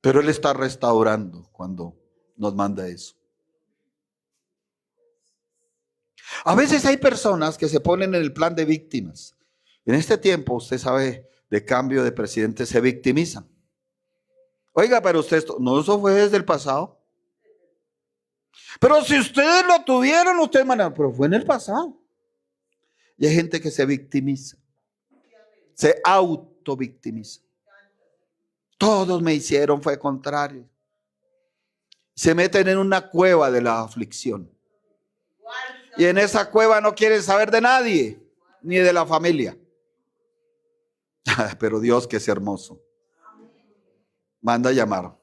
Pero Él está restaurando cuando nos manda eso. A veces hay personas que se ponen en el plan de víctimas. En este tiempo, usted sabe, de cambio de presidente, se victimizan. Oiga, pero usted, no, eso fue desde el pasado. Pero si ustedes lo tuvieron, ustedes, pero fue en el pasado. Y hay gente que se victimiza, se autovictimiza. Todos me hicieron, fue contrario. Se meten en una cueva de la aflicción. Y en esa cueva no quieren saber de nadie, ni de la familia. Pero Dios, que es hermoso, manda a llamar.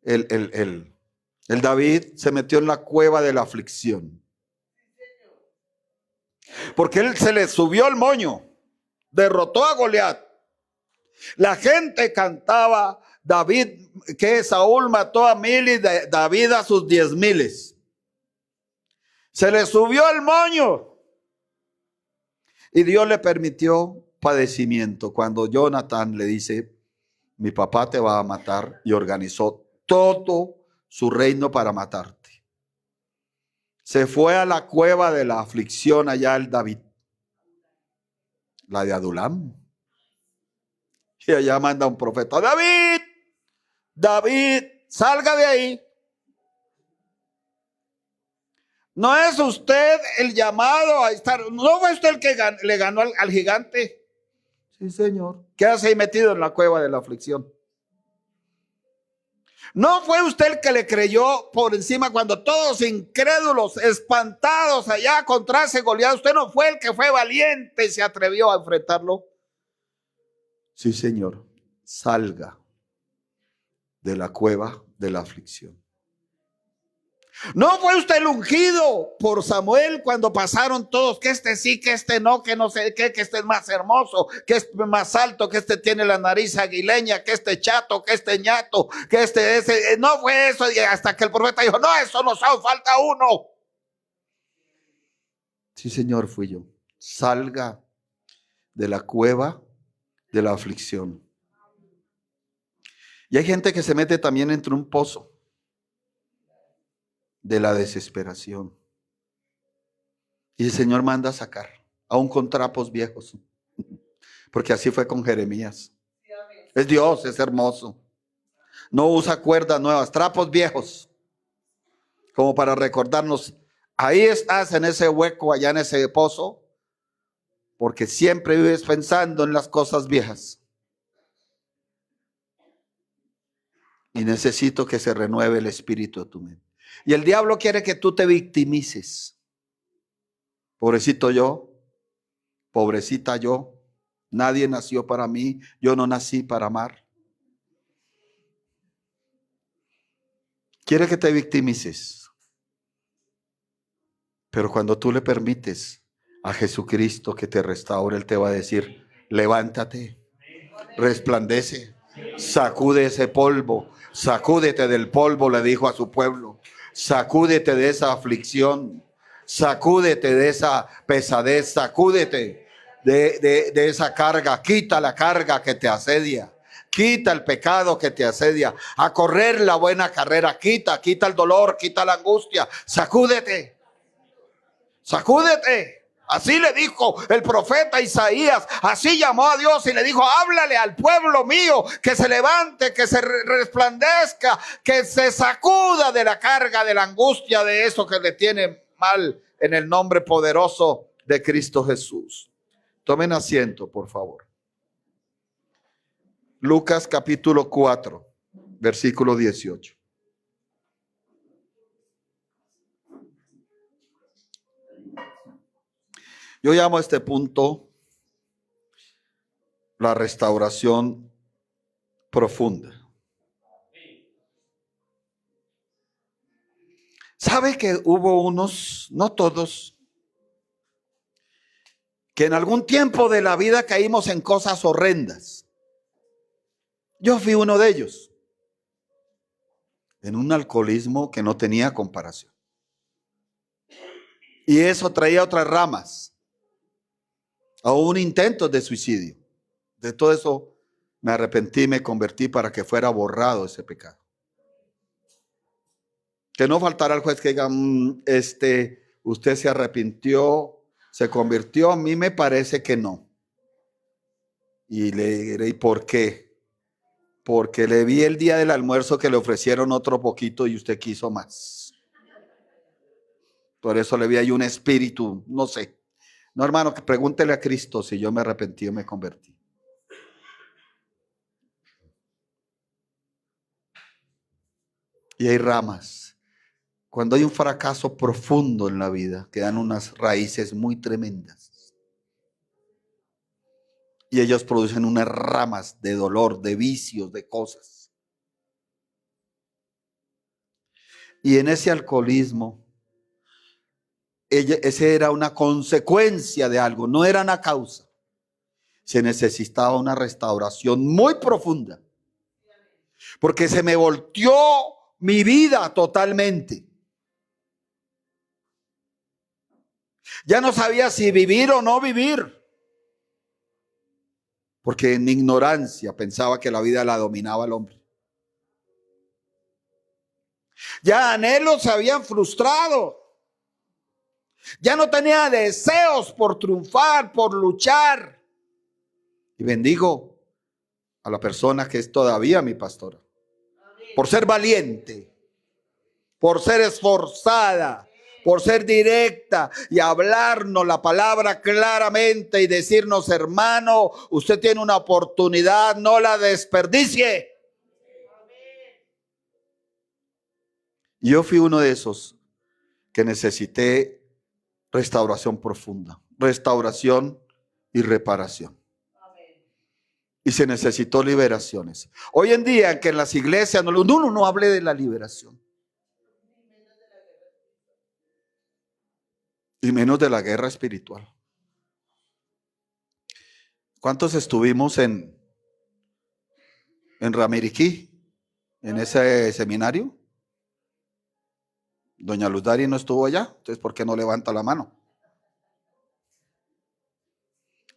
El David se metió en la cueva de la aflicción. Porque él se le subió el moño, derrotó a Goliat. La gente cantaba, David, que Saúl mató a 1000 y David a sus 10,000. Se le subió el moño. Y Dios le permitió padecimiento. Cuando Jonatán le dice, mi papá te va a matar, y organizó todo su reino para matarte. Se fue a la cueva de la aflicción allá el David, la de Adulam. Y allá manda un profeta, David, David, salga de ahí. ¿No es usted el llamado a estar? ¿No fue usted el que le ganó al gigante? Sí, Señor. ¿Qué hace ahí metido en la cueva de la aflicción? ¿No fue usted el que le creyó por encima cuando todos incrédulos, espantados allá contra ese Goliat? ¿Usted no fue el que fue valiente y se atrevió a enfrentarlo? Sí, Señor. Salga de la cueva de la aflicción. ¿No fue usted el ungido por Samuel cuando pasaron todos, que este sí, que este no, que no sé qué, que este es más hermoso, que este es más alto, que este tiene la nariz aguileña, que este chato, que este ñato, que ese? No fue eso, y hasta que el profeta dijo, no, eso nos falta uno. Sí, Señor, fui yo. Salga de la cueva de la aflicción. Y hay gente que se mete también entre un pozo de la desesperación. Y el Señor manda a sacar, aún con trapos viejos. Porque así fue con Jeremías. Es Dios, es hermoso. No usa cuerdas nuevas, trapos viejos. Como para recordarnos, ahí estás en ese hueco, allá en ese pozo. Porque siempre vives pensando en las cosas viejas. Y necesito que se renueve el espíritu de tu mente. Y el diablo quiere que tú te victimices. Pobrecito yo, pobrecita yo, nadie nació para mí, yo no nací para amar. Quiere que te victimices. Pero cuando tú le permites a Jesucristo que te restaure, Él te va a decir, levántate, resplandece, sacude ese polvo, sacúdete del polvo, le dijo a su pueblo, sacúdete de esa aflicción. Sacúdete de esa pesadez, sacúdete de esa carga, quita la carga que te asedia, quita el pecado que te asedia, a correr la buena carrera, quita el dolor, quita la angustia, sacúdete, sacúdete. Así le dijo el profeta Isaías, así llamó a Dios y le dijo, háblale al pueblo mío que se levante, que se resplandezca, que se sacuda de la carga, de la angustia, de eso que le tiene mal, en el nombre poderoso de Cristo Jesús. Tomen asiento, por favor. Lucas capítulo 4, versículo 18. Yo llamo a este punto la restauración profunda. ¿Sabe que hubo unos, no todos, que en algún tiempo de la vida caímos en cosas horrendas? Yo fui uno de ellos, en un alcoholismo que no tenía comparación. Y eso traía otras ramas, aún intentos de suicidio. De todo eso me arrepentí y me convertí para que fuera borrado ese pecado. Que no faltara el juez que diga, usted se arrepintió, se convirtió. A mí me parece que no. Y le diré, ¿y por qué? Porque le vi el día del almuerzo que le ofrecieron otro poquito y usted quiso más. Por eso le vi ahí un espíritu, no sé. No, hermano, que pregúntele a Cristo si yo me arrepentí o me convertí. Y hay ramas. Cuando hay un fracaso profundo en la vida, quedan unas raíces muy tremendas. Y ellos producen unas ramas de dolor, de vicios, de cosas. Y en ese alcoholismo, ese era una consecuencia de algo, no era una causa. Se necesitaba una restauración muy profunda. Porque se me volteó mi vida totalmente. Ya no sabía si vivir o no vivir. Porque en ignorancia pensaba que la vida la dominaba el hombre. Ya anhelos se habían frustrado. Ya no tenía deseos por triunfar, por luchar. Y bendigo a la persona que es todavía mi pastora. Por ser valiente, por ser esforzada, por ser directa y hablarnos la palabra claramente y decirnos, hermano, usted tiene una oportunidad, no la desperdicie. Yo fui uno de esos que necesité restauración profunda, restauración y reparación. Y se necesitó liberaciones. Hoy en día que en las iglesias uno no hable de la liberación. Y menos de la guerra espiritual. ¿Cuántos estuvimos en Ramiriquí? En ese seminario. Doña Luz Dari no estuvo allá. Entonces, ¿por qué no levanta la mano?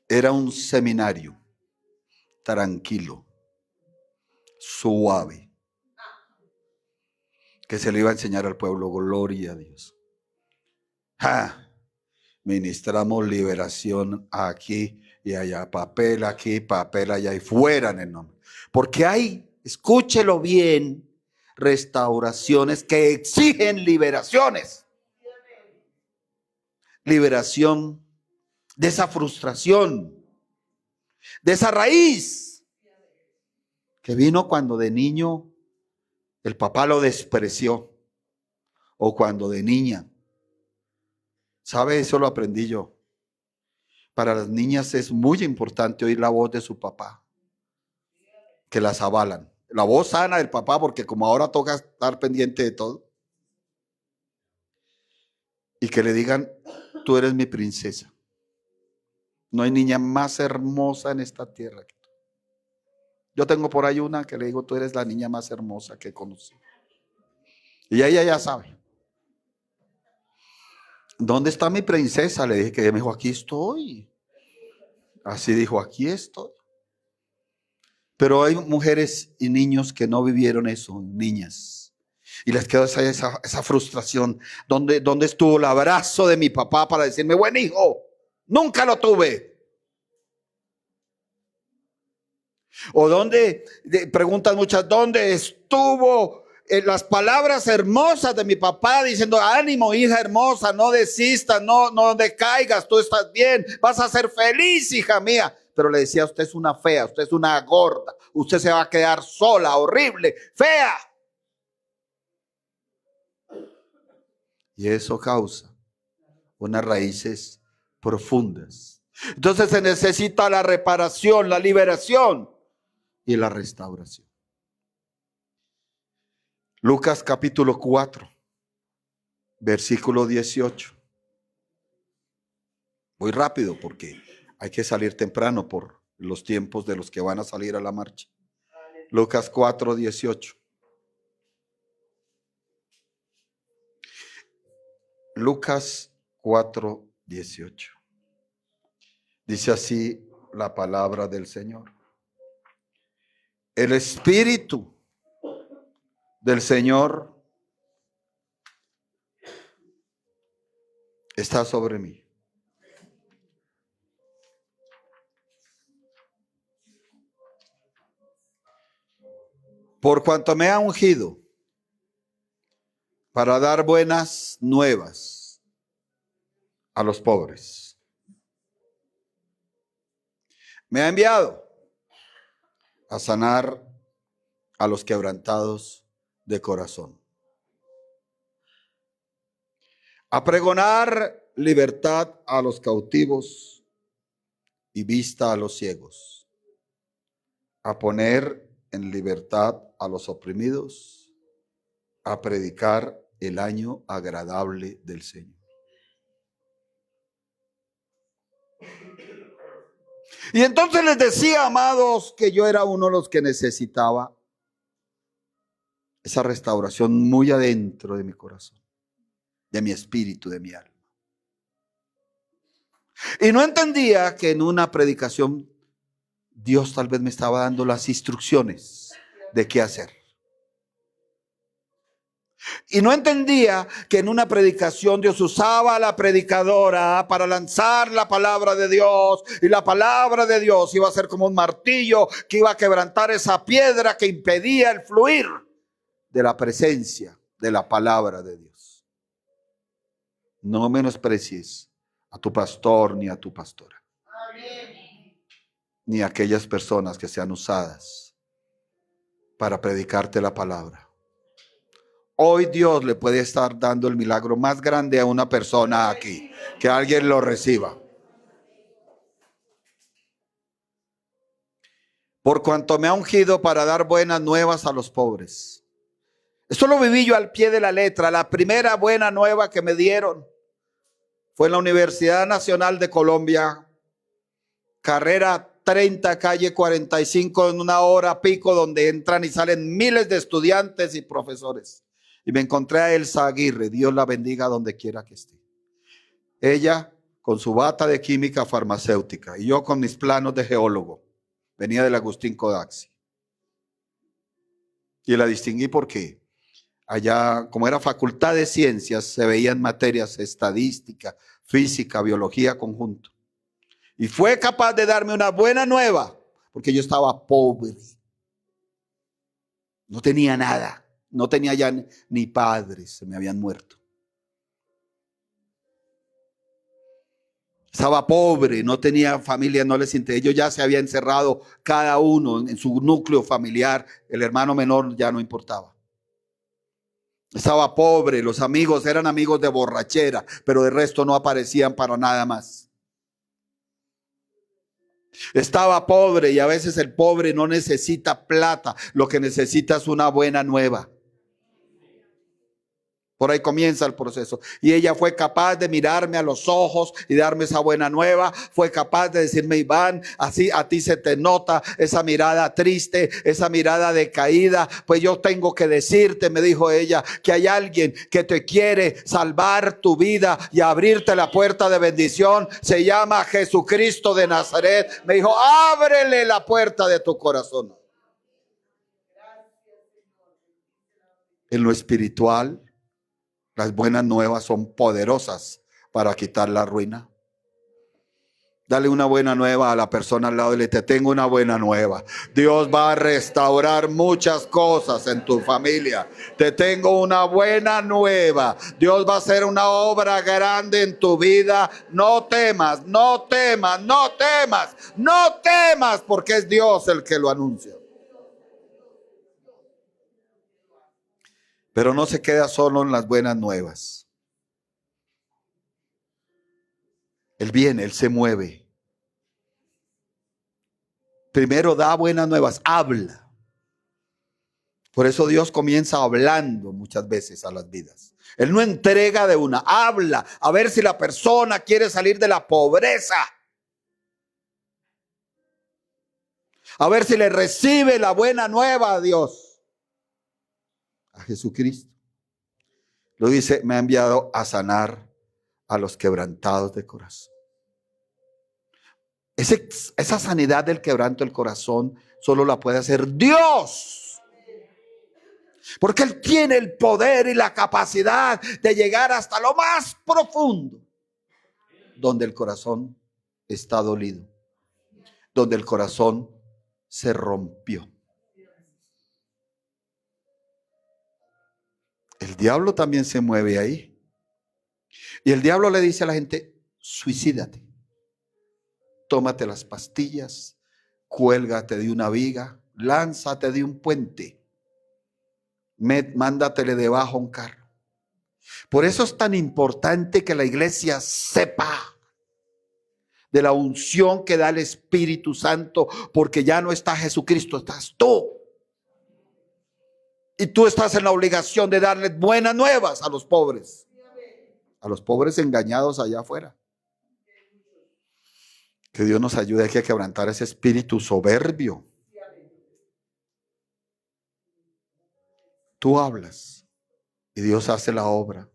Era un seminario tranquilo, suave, que se le iba a enseñar al pueblo. Gloria a Dios. Ministramos liberación aquí y allá, papel aquí, papel allá y fuera en el nombre. Porque hay, escúchelo bien, restauraciones que exigen liberaciones. Liberación de esa frustración, de esa raíz que vino cuando de niño el papá lo despreció o cuando de niña. ¿Sabe? Eso lo aprendí yo. Para las niñas es muy importante oír la voz de su papá, que las avalan. La voz sana del papá, porque como ahora toca estar pendiente de todo. Y que le digan, tú eres mi princesa. No hay niña más hermosa en esta tierra que tú. Yo tengo por ahí una que le digo, tú eres la niña más hermosa que he conocido. Y ella ya sabe. ¿Dónde está mi princesa? Le dije, que ella me dijo, aquí estoy. Así dijo, aquí estoy. Pero hay mujeres y niños que no vivieron eso, niñas. Y les quedó esa frustración. ¿Dónde estuvo el abrazo de mi papá para decirme, buen hijo? Nunca lo tuve. O preguntan muchas, ¿dónde estuvo las palabras hermosas de mi papá diciendo, ánimo hija hermosa, no desistas, no decaigas, tú estás bien, vas a ser feliz hija mía? pero le decía: usted es una fea, usted es una gorda, usted se va a quedar sola, horrible, fea. Y eso causa unas raíces profundas. Entonces se necesita la reparación, la liberación y la restauración. Lucas capítulo 4, versículo 18. Voy rápido porque hay que salir temprano por los tiempos de los que van a salir a la marcha. Lucas 4, 18. Lucas 4, 18. Dice así la palabra del Señor: el Espíritu del Señor está sobre mí. Por cuanto me ha ungido para dar buenas nuevas a los pobres. Me ha enviado a sanar a los quebrantados de corazón, a pregonar libertad a los cautivos y vista a los ciegos, a poner en libertad a los oprimidos, a predicar el año agradable del Señor. Y entonces les decía, amados, que yo era uno de los que necesitaba esa restauración muy adentro de mi corazón, de mi espíritu, de mi alma. Y no entendía que en una predicación Dios tal vez me estaba dando las instrucciones de qué hacer. Y no entendía que en una predicación Dios usaba a la predicadora para lanzar la palabra de Dios, y la palabra de Dios iba a ser como un martillo que iba a quebrantar esa piedra que impedía el fluir de la presencia de la palabra de Dios. No menosprecies a tu pastor ni a tu pastora. Amén. Ni a aquellas personas que sean usadas para predicarte la palabra. Hoy Dios le puede estar dando el milagro más grande a una persona aquí, que alguien lo reciba. Por cuanto me ha ungido para dar buenas nuevas a los pobres. Esto lo viví yo al pie de la letra. La primera buena nueva que me dieron fue en la Universidad Nacional de Colombia, carrera 30, calle 45, en una hora pico, donde entran y salen miles de estudiantes y profesores. Y me encontré a Elsa Aguirre, Dios la bendiga donde quiera que esté. Ella con su bata de química farmacéutica y yo con mis planos de geólogo. Venía del Agustín Codaxi. Y la distinguí porque allá, como era facultad de ciencias, se veían materias estadística, física, biología conjunto. Y fue capaz de darme una buena nueva, porque yo estaba pobre. No tenía nada. No tenía ya ni padres, se me habían muerto. Estaba pobre, no tenía familia, no les interesaba. Ellos ya se habían encerrado cada uno en su núcleo familiar. El hermano menor ya no importaba. Estaba pobre, los amigos eran amigos de borrachera, pero de resto no aparecían para nada más. Estaba pobre, y a veces el pobre no necesita plata, lo que necesita es una buena nueva. Por ahí comienza el proceso. Y ella fue capaz de mirarme a los ojos y darme esa buena nueva. Fue capaz de decirme: Iván, así a ti se te nota esa mirada triste, esa mirada decaída. Pues yo tengo que decirte, me dijo ella, que hay alguien que te quiere salvar tu vida y abrirte la puerta de bendición. Se llama Jesucristo de Nazaret. Me dijo: ábrele la puerta de tu corazón. En lo espiritual, las buenas nuevas son poderosas para quitar la ruina. Dale una buena nueva a la persona al lado y le te tengo una buena nueva. Dios va a restaurar muchas cosas en tu familia. Te tengo una buena nueva. Dios va a hacer una obra grande en tu vida. No temas, no temas, no temas, no temas, porque es Dios el que lo anuncia. Pero no se queda solo en las buenas nuevas. Él viene, Él se mueve. Primero da buenas nuevas, habla. Por eso Dios comienza hablando muchas veces a las vidas. Él no entrega de una, habla a ver si la persona quiere salir de la pobreza. A ver si le recibe la buena nueva a Dios, a Jesucristo. Lo dice, me ha enviado a sanar a los quebrantados de corazón. Esa sanidad del quebranto del corazón solo la puede hacer Dios. Porque Él tiene el poder y la capacidad de llegar hasta lo más profundo, donde el corazón está dolido, donde el corazón se rompió. El diablo también se mueve ahí. Y el diablo le dice a la gente, suicídate. Tómate las pastillas, cuélgate de una viga, lánzate de un puente, mándatele debajo un carro. Por eso es tan importante que la iglesia sepa de la unción que da el Espíritu Santo, porque ya no está Jesucristo, estás tú. Y tú estás en la obligación de darles buenas nuevas a los pobres engañados allá afuera. Que Dios nos ayude aquí a quebrantar ese espíritu soberbio. Tú hablas y Dios hace la obra,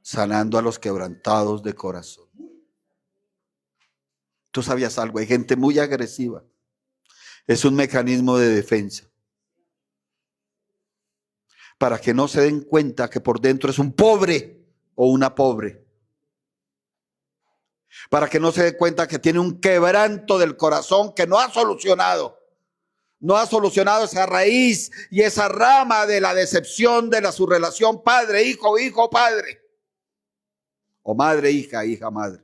sanando a los quebrantados de corazón. Tú sabías algo, hay gente muy agresiva. Es un mecanismo de defensa. Para que no se den cuenta que por dentro es un pobre o una pobre. Para que no se den cuenta que tiene un quebranto del corazón que no ha solucionado. No ha solucionado esa raíz y esa rama de la decepción de su relación padre-hijo, hijo-padre. O madre-hija, hija-madre.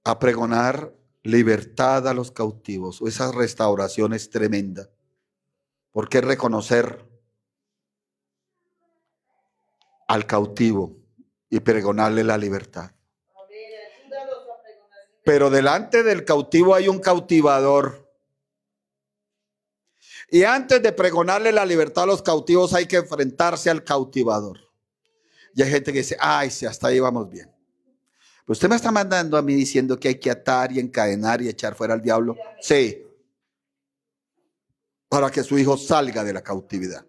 A pregonar libertad a los cautivos. Esa restauración es tremenda. Porque es reconocer al cautivo y pregonarle la libertad. Pero delante del cautivo hay un cautivador. Y antes de pregonarle la libertad a los cautivos hay que enfrentarse al cautivador. Y hay gente que dice, ay, sí, hasta ahí vamos bien. Pero usted me está mandando a mí diciendo que hay que atar y encadenar y echar fuera al diablo. Sí. Para que su hijo salga de la cautividad.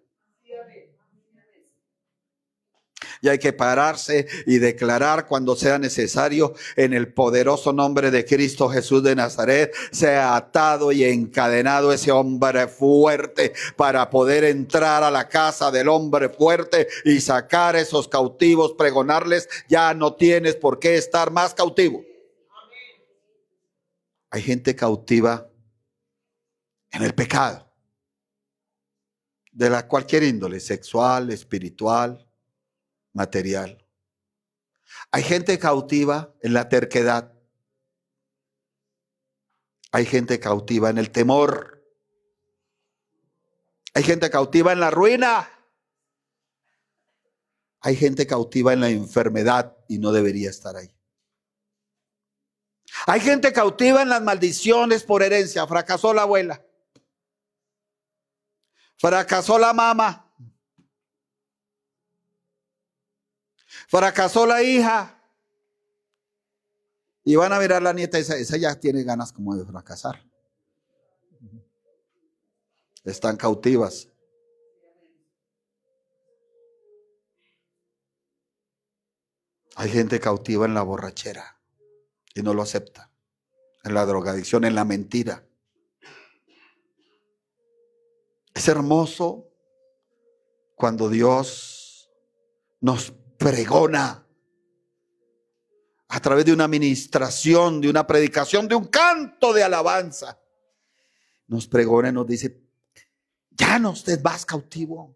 Y hay que pararse y declarar cuando sea necesario en el poderoso nombre de Cristo Jesús de Nazaret, sea atado y encadenado ese hombre fuerte para poder entrar a la casa del hombre fuerte y sacar esos cautivos, pregonarles, ya no tienes por qué estar más cautivo. Hay gente cautiva en el pecado, de la cualquier índole, sexual, espiritual, material. Hay gente cautiva en la terquedad. Hay gente cautiva en el temor. Hay gente cautiva en la ruina. Hay gente cautiva en la enfermedad y no debería estar ahí. Hay gente cautiva en las maldiciones por herencia. Fracasó la abuela. Fracasó la mamá. Fracasó la hija. Y van a mirar la nieta y esa ya tiene ganas como de fracasar. Están cautivas. Hay gente cautiva en la borrachera y no lo acepta. En la drogadicción, en la mentira. Es hermoso cuando Dios nos pregona través de una ministración, de una predicación, de un canto de alabanza, nos pregona y nos dice, ya no estés más cautivo.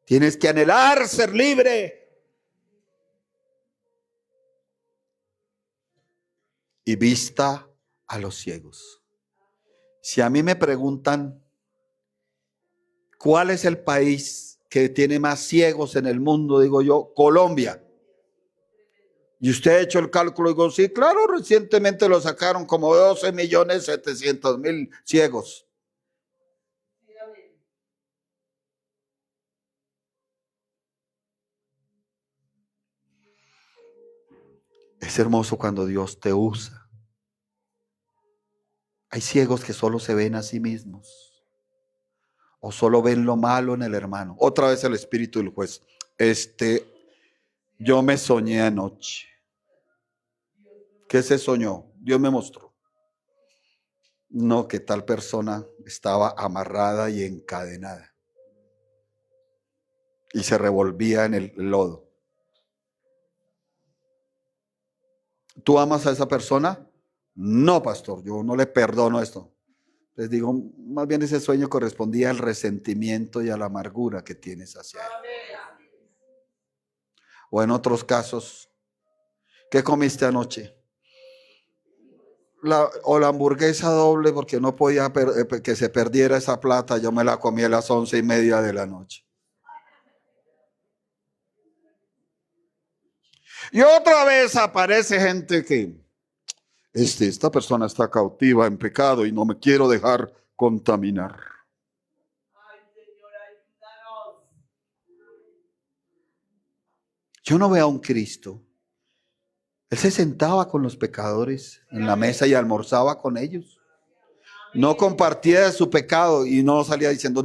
Tienes que anhelar ser libre. Y vista a los ciegos. Si a mí me preguntan, ¿cuál es el país que tiene más ciegos en el mundo? Digo yo, Colombia. Y usted ha hecho el cálculo, digo, sí, claro, recientemente lo sacaron como 12.700.000 ciegos. Es hermoso cuando Dios te usa. Hay ciegos que solo se ven a sí mismos o solo ven lo malo en el hermano. Otra vez el espíritu del juez. Yo me soñé anoche. ¿Qué se soñó? Dios me mostró. No, que tal persona estaba amarrada y encadenada y se revolvía en el lodo. ¿Tú amas a esa persona? No, pastor, yo no le perdono esto. Les digo, más bien ese sueño correspondía al resentimiento y a la amargura que tienes hacia él. O en otros casos, ¿qué comiste anoche? La hamburguesa doble, porque no podía que se perdiera esa plata. Yo me la comí a las 11:30 de la noche. Y otra vez aparece gente que esta persona está cautiva en pecado y no me quiero dejar contaminar. Yo no veo a un Cristo. Él se sentaba con los pecadores en la mesa y almorzaba con ellos. No compartía de su pecado y no salía diciendo,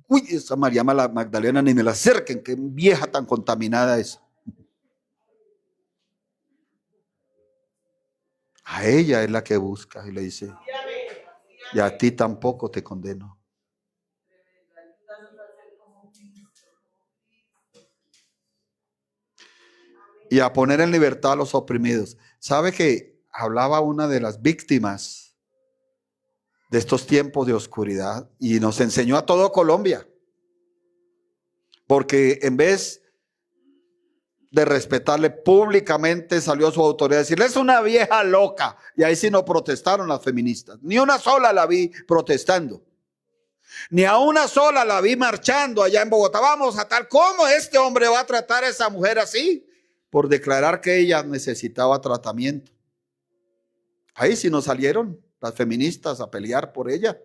uy, esa María Magdalena ni me la acerquen, qué vieja tan contaminada es. A ella es la que busca y le dice, y a ti tampoco te condeno. Y a poner en libertad a los oprimidos. ¿Sabe que hablaba una de las víctimas de estos tiempos de oscuridad y nos enseñó a todo Colombia? Porque en vez de respetarle públicamente, salió su autoridad a decirle, es una vieja loca. Y ahí sí no protestaron las feministas. Ni una sola la vi protestando. Ni a una sola la vi marchando allá en Bogotá. Vamos a tal, ¿cómo este hombre va a tratar a esa mujer así? Por declarar que ella necesitaba tratamiento. Ahí sí no salieron las feministas a pelear por ella.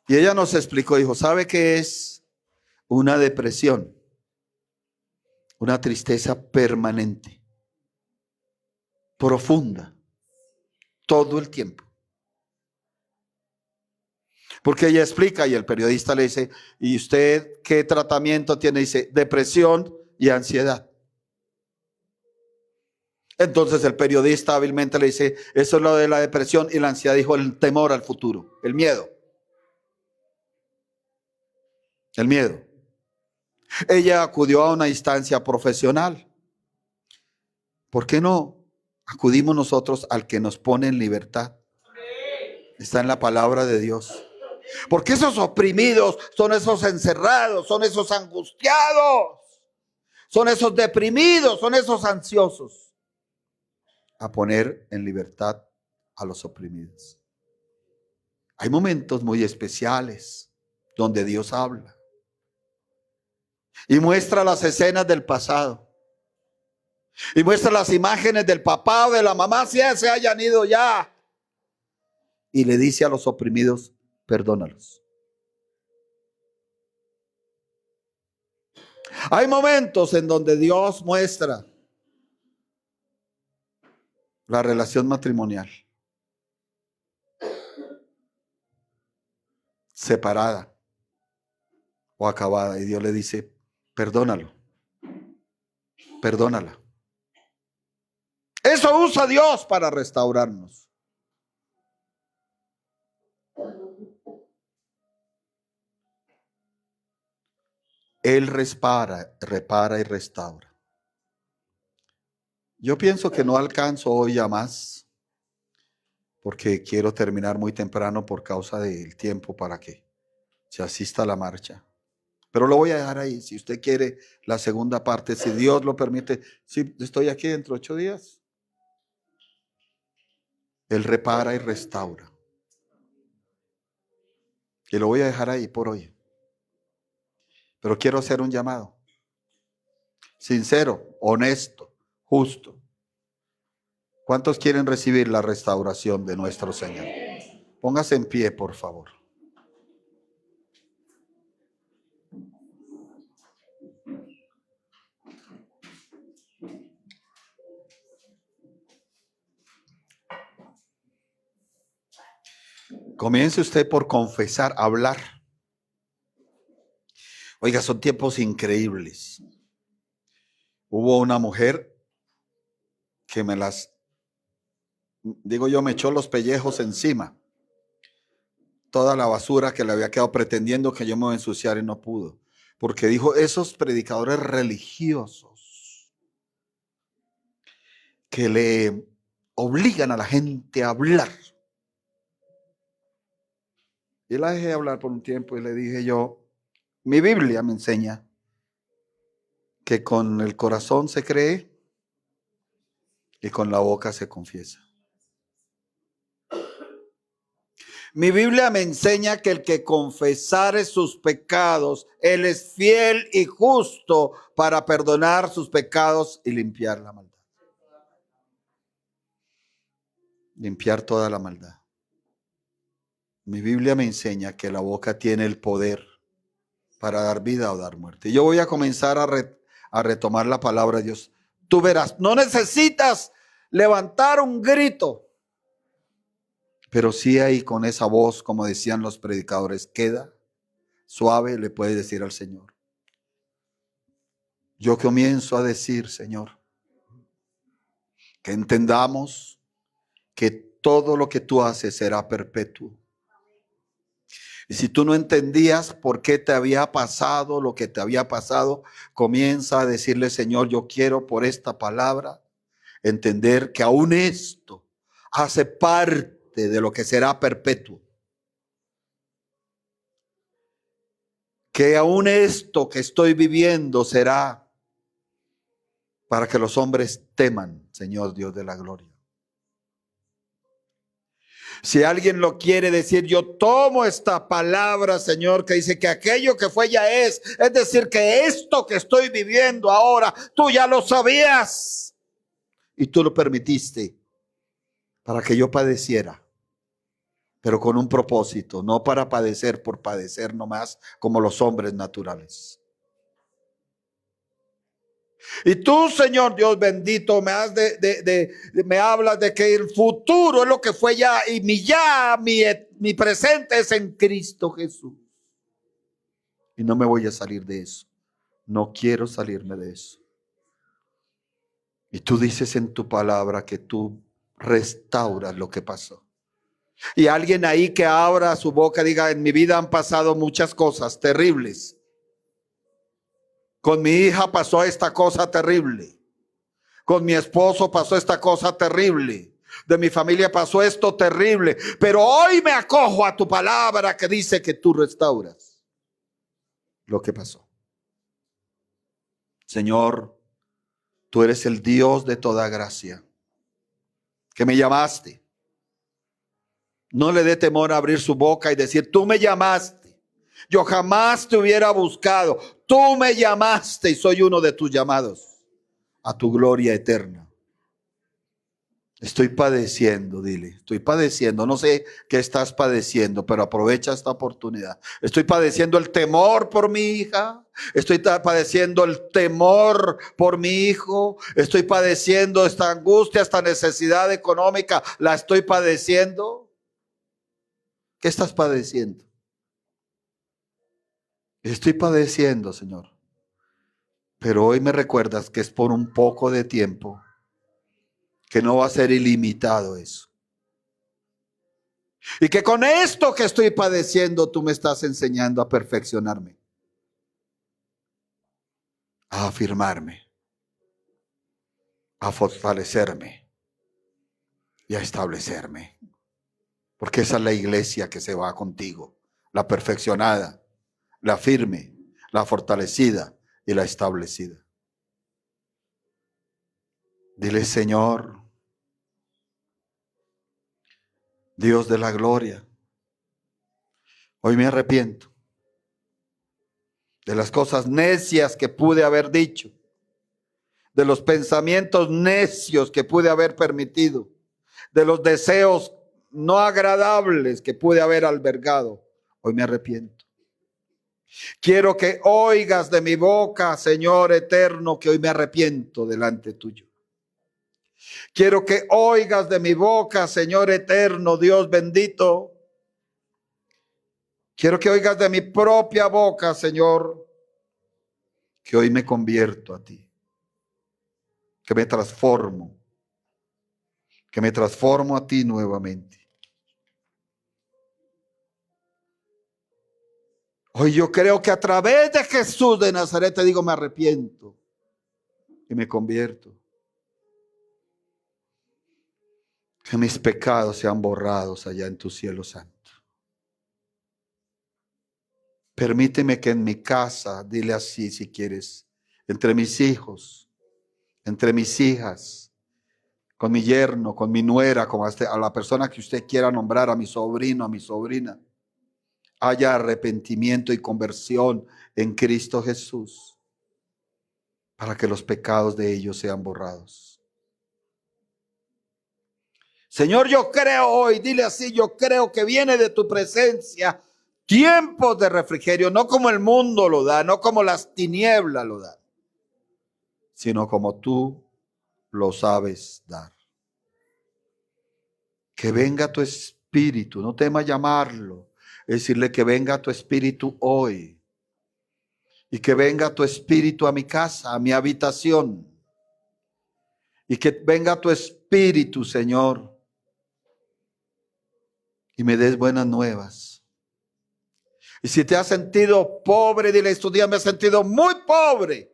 Y ella nos explicó, dijo, ¿sabe qué es una depresión? Una tristeza permanente, profunda, todo el tiempo. Porque ella explica y el periodista le dice, ¿y usted qué tratamiento tiene? Dice, depresión y ansiedad. Entonces el periodista hábilmente le dice, eso es lo de la depresión y la ansiedad, dijo, el temor al futuro, el miedo. El miedo. Ella acudió a una instancia profesional. ¿Por qué no acudimos nosotros al que nos pone en libertad? Está en la palabra de Dios. Porque esos oprimidos son esos encerrados, son esos angustiados, son esos deprimidos, son esos ansiosos. A poner en libertad a los oprimidos. Hay momentos muy especiales donde Dios habla y muestra las escenas del pasado y muestra las imágenes del papá o de la mamá si se hayan ido ya y le dice a los oprimidos, perdónalos. Hay momentos en donde Dios muestra la relación matrimonial separada o acabada y Dios le dice, perdónalo, perdónala. Eso usa Dios para restaurarnos. Él repara y restaura. Yo pienso que no alcanzo hoy a más, porque quiero terminar muy temprano por causa del tiempo para que se asista a la marcha. Pero lo voy a dejar ahí. Si usted quiere la segunda parte, si Dios lo permite, si estoy aquí dentro de 8 días, Él repara y restaura. Y lo voy a dejar ahí por hoy. Pero quiero hacer un llamado. Sincero, honesto, justo. ¿Cuántos quieren recibir la restauración de nuestro Señor? Póngase en pie, por favor. Comience usted por confesar, hablar. Oiga, son tiempos increíbles. Hubo una mujer que me echó los pellejos encima. Toda la basura que le había quedado pretendiendo que yo me iba a ensuciar y no pudo. Porque dijo, esos predicadores religiosos que le obligan a la gente a hablar. Y la dejé hablar por un tiempo y le dije yo, mi Biblia me enseña que con el corazón se cree y con la boca se confiesa. Mi Biblia me enseña que el que confesare sus pecados, Él es fiel y justo para perdonar sus pecados y limpiar la maldad. Limpiar toda la maldad. Mi Biblia me enseña que la boca tiene el poder para dar vida o dar muerte. Yo voy a comenzar a retomar la palabra de Dios. Tú verás, no necesitas levantar un grito, pero sí ahí con esa voz, como decían los predicadores, queda suave, le puedes decir al Señor. Yo comienzo a decir, Señor, que entendamos que todo lo que tú haces será perpetuo. Y si tú no entendías por qué te había pasado lo que te había pasado, comienza a decirle, Señor, yo quiero por esta palabra entender que aún esto hace parte de lo que será perpetuo. Que aún esto que estoy viviendo será para que los hombres teman, Señor Dios de la gloria. Si alguien lo quiere decir, yo tomo esta palabra, Señor, que dice que aquello que fue ya es decir, que esto que estoy viviendo ahora, tú ya lo sabías y tú lo permitiste para que yo padeciera, pero con un propósito, no para padecer por padecer nomás como los hombres naturales. Y tú, Señor Dios bendito, me hablas de que el futuro es lo que fue ya y mi presente es en Cristo Jesús. Y no me voy a salir de eso. No quiero salirme de eso. Y tú dices en tu palabra que tú restauras lo que pasó. Y alguien ahí que abra su boca y diga, en mi vida han pasado muchas cosas terribles. Con mi hija pasó esta cosa terrible. Con mi esposo pasó esta cosa terrible. De mi familia pasó esto terrible. Pero hoy me acojo a tu palabra que dice que tú restauras lo que pasó. Señor, tú eres el Dios de toda gracia, que me llamaste. No le dé temor a abrir su boca y decir, tú me llamaste. Yo jamás te hubiera buscado. Tú me llamaste y soy uno de tus llamados a tu gloria eterna. Estoy padeciendo, dile, estoy padeciendo, no sé qué estás padeciendo, pero aprovecha esta oportunidad. Estoy padeciendo el temor por mi hija, estoy padeciendo el temor por mi hijo, estoy padeciendo esta angustia, esta necesidad económica, la estoy padeciendo. ¿Qué estás padeciendo? Estoy padeciendo, Señor, pero hoy me recuerdas que es por un poco de tiempo, que no va a ser ilimitado eso. Y que con esto que estoy padeciendo, tú me estás enseñando a perfeccionarme, a afirmarme, a fortalecerme y a establecerme. Porque esa es la iglesia que se va contigo, la perfeccionada, la firme, la fortalecida y la establecida. Dile: Señor, Dios de la gloria, hoy me arrepiento de las cosas necias que pude haber dicho, de los pensamientos necios que pude haber permitido, de los deseos no agradables que pude haber albergado. Hoy me arrepiento. Quiero que oigas de mi boca, Señor eterno, que hoy me arrepiento delante tuyo. Quiero que oigas de mi boca, Señor eterno, Dios bendito. Quiero que oigas de mi propia boca, Señor, que hoy me convierto a ti, que me transformo a ti nuevamente. Hoy yo creo que a través de Jesús de Nazaret te digo: me arrepiento y me convierto. Que mis pecados sean borrados allá en tu cielo santo. Permíteme que en mi casa, dile así si quieres, entre mis hijos, entre mis hijas, con mi yerno, con mi nuera, con a la persona que usted quiera nombrar, a mi sobrino, a mi sobrina, haya arrepentimiento y conversión en Cristo Jesús, para que los pecados de ellos sean borrados. Señor, yo creo hoy, dile así: yo creo que viene de tu presencia tiempos de refrigerio, no como el mundo lo da, no como las tinieblas lo dan, sino como tú lo sabes dar. Que venga tu espíritu, no temas llamarlo, decirle que venga tu espíritu hoy, y que venga tu espíritu a mi casa, a mi habitación, y que venga tu espíritu, Señor, y me des buenas nuevas. Y si te has sentido pobre, dile: estos días me he sentido muy pobre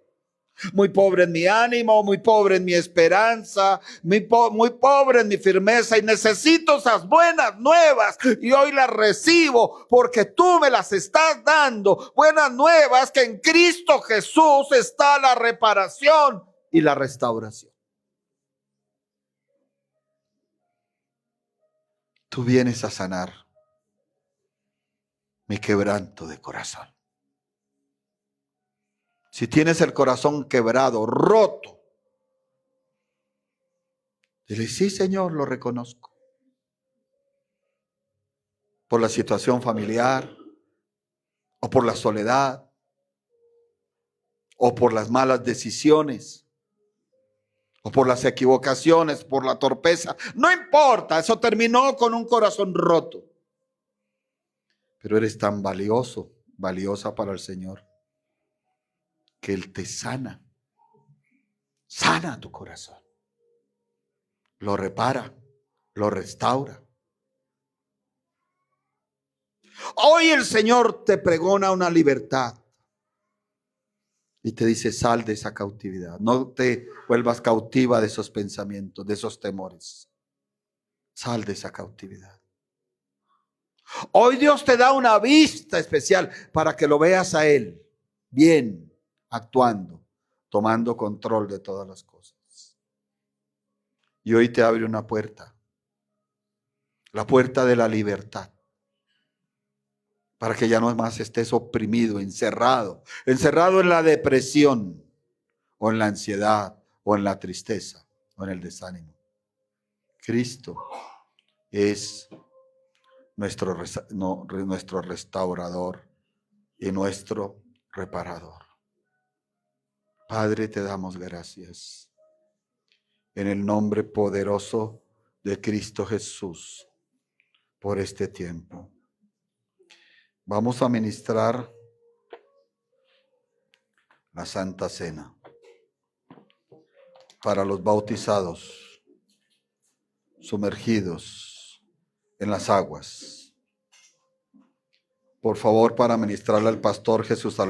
en mi ánimo, muy pobre en mi esperanza, muy pobre en mi firmeza, y necesito esas buenas nuevas, y hoy las recibo porque tú me las estás dando. Buenas nuevas que en Cristo Jesús está la reparación y la restauración. Tú vienes a sanar mi quebranto de corazón. Si tienes el corazón quebrado, roto, dile: sí, Señor, lo reconozco. Por la situación familiar, o por la soledad, o por las malas decisiones, o por las equivocaciones, por la torpeza. No importa, eso terminó con un corazón roto. Pero eres tan valioso, valiosa para el Señor, que Él te sana. Sana tu corazón. Lo repara, lo restaura. Hoy el Señor te pregona una libertad y te dice: sal de esa cautividad. No te vuelvas cautiva de esos pensamientos, de esos temores. Sal de esa cautividad. Hoy Dios te da una vista especial para que lo veas a Él bien, actuando, tomando control de todas las cosas. Y hoy te abre una puerta, la puerta de la libertad, para que ya no más estés oprimido, encerrado en la depresión, o en la ansiedad, o en la tristeza, o en el desánimo. Cristo es nuestro restaurador y nuestro reparador. Padre, te damos gracias en el nombre poderoso de Cristo Jesús por este tiempo. Vamos a ministrar la Santa Cena para los bautizados, sumergidos en las aguas. Por favor, para ministrarle al pastor Jesús Alberto.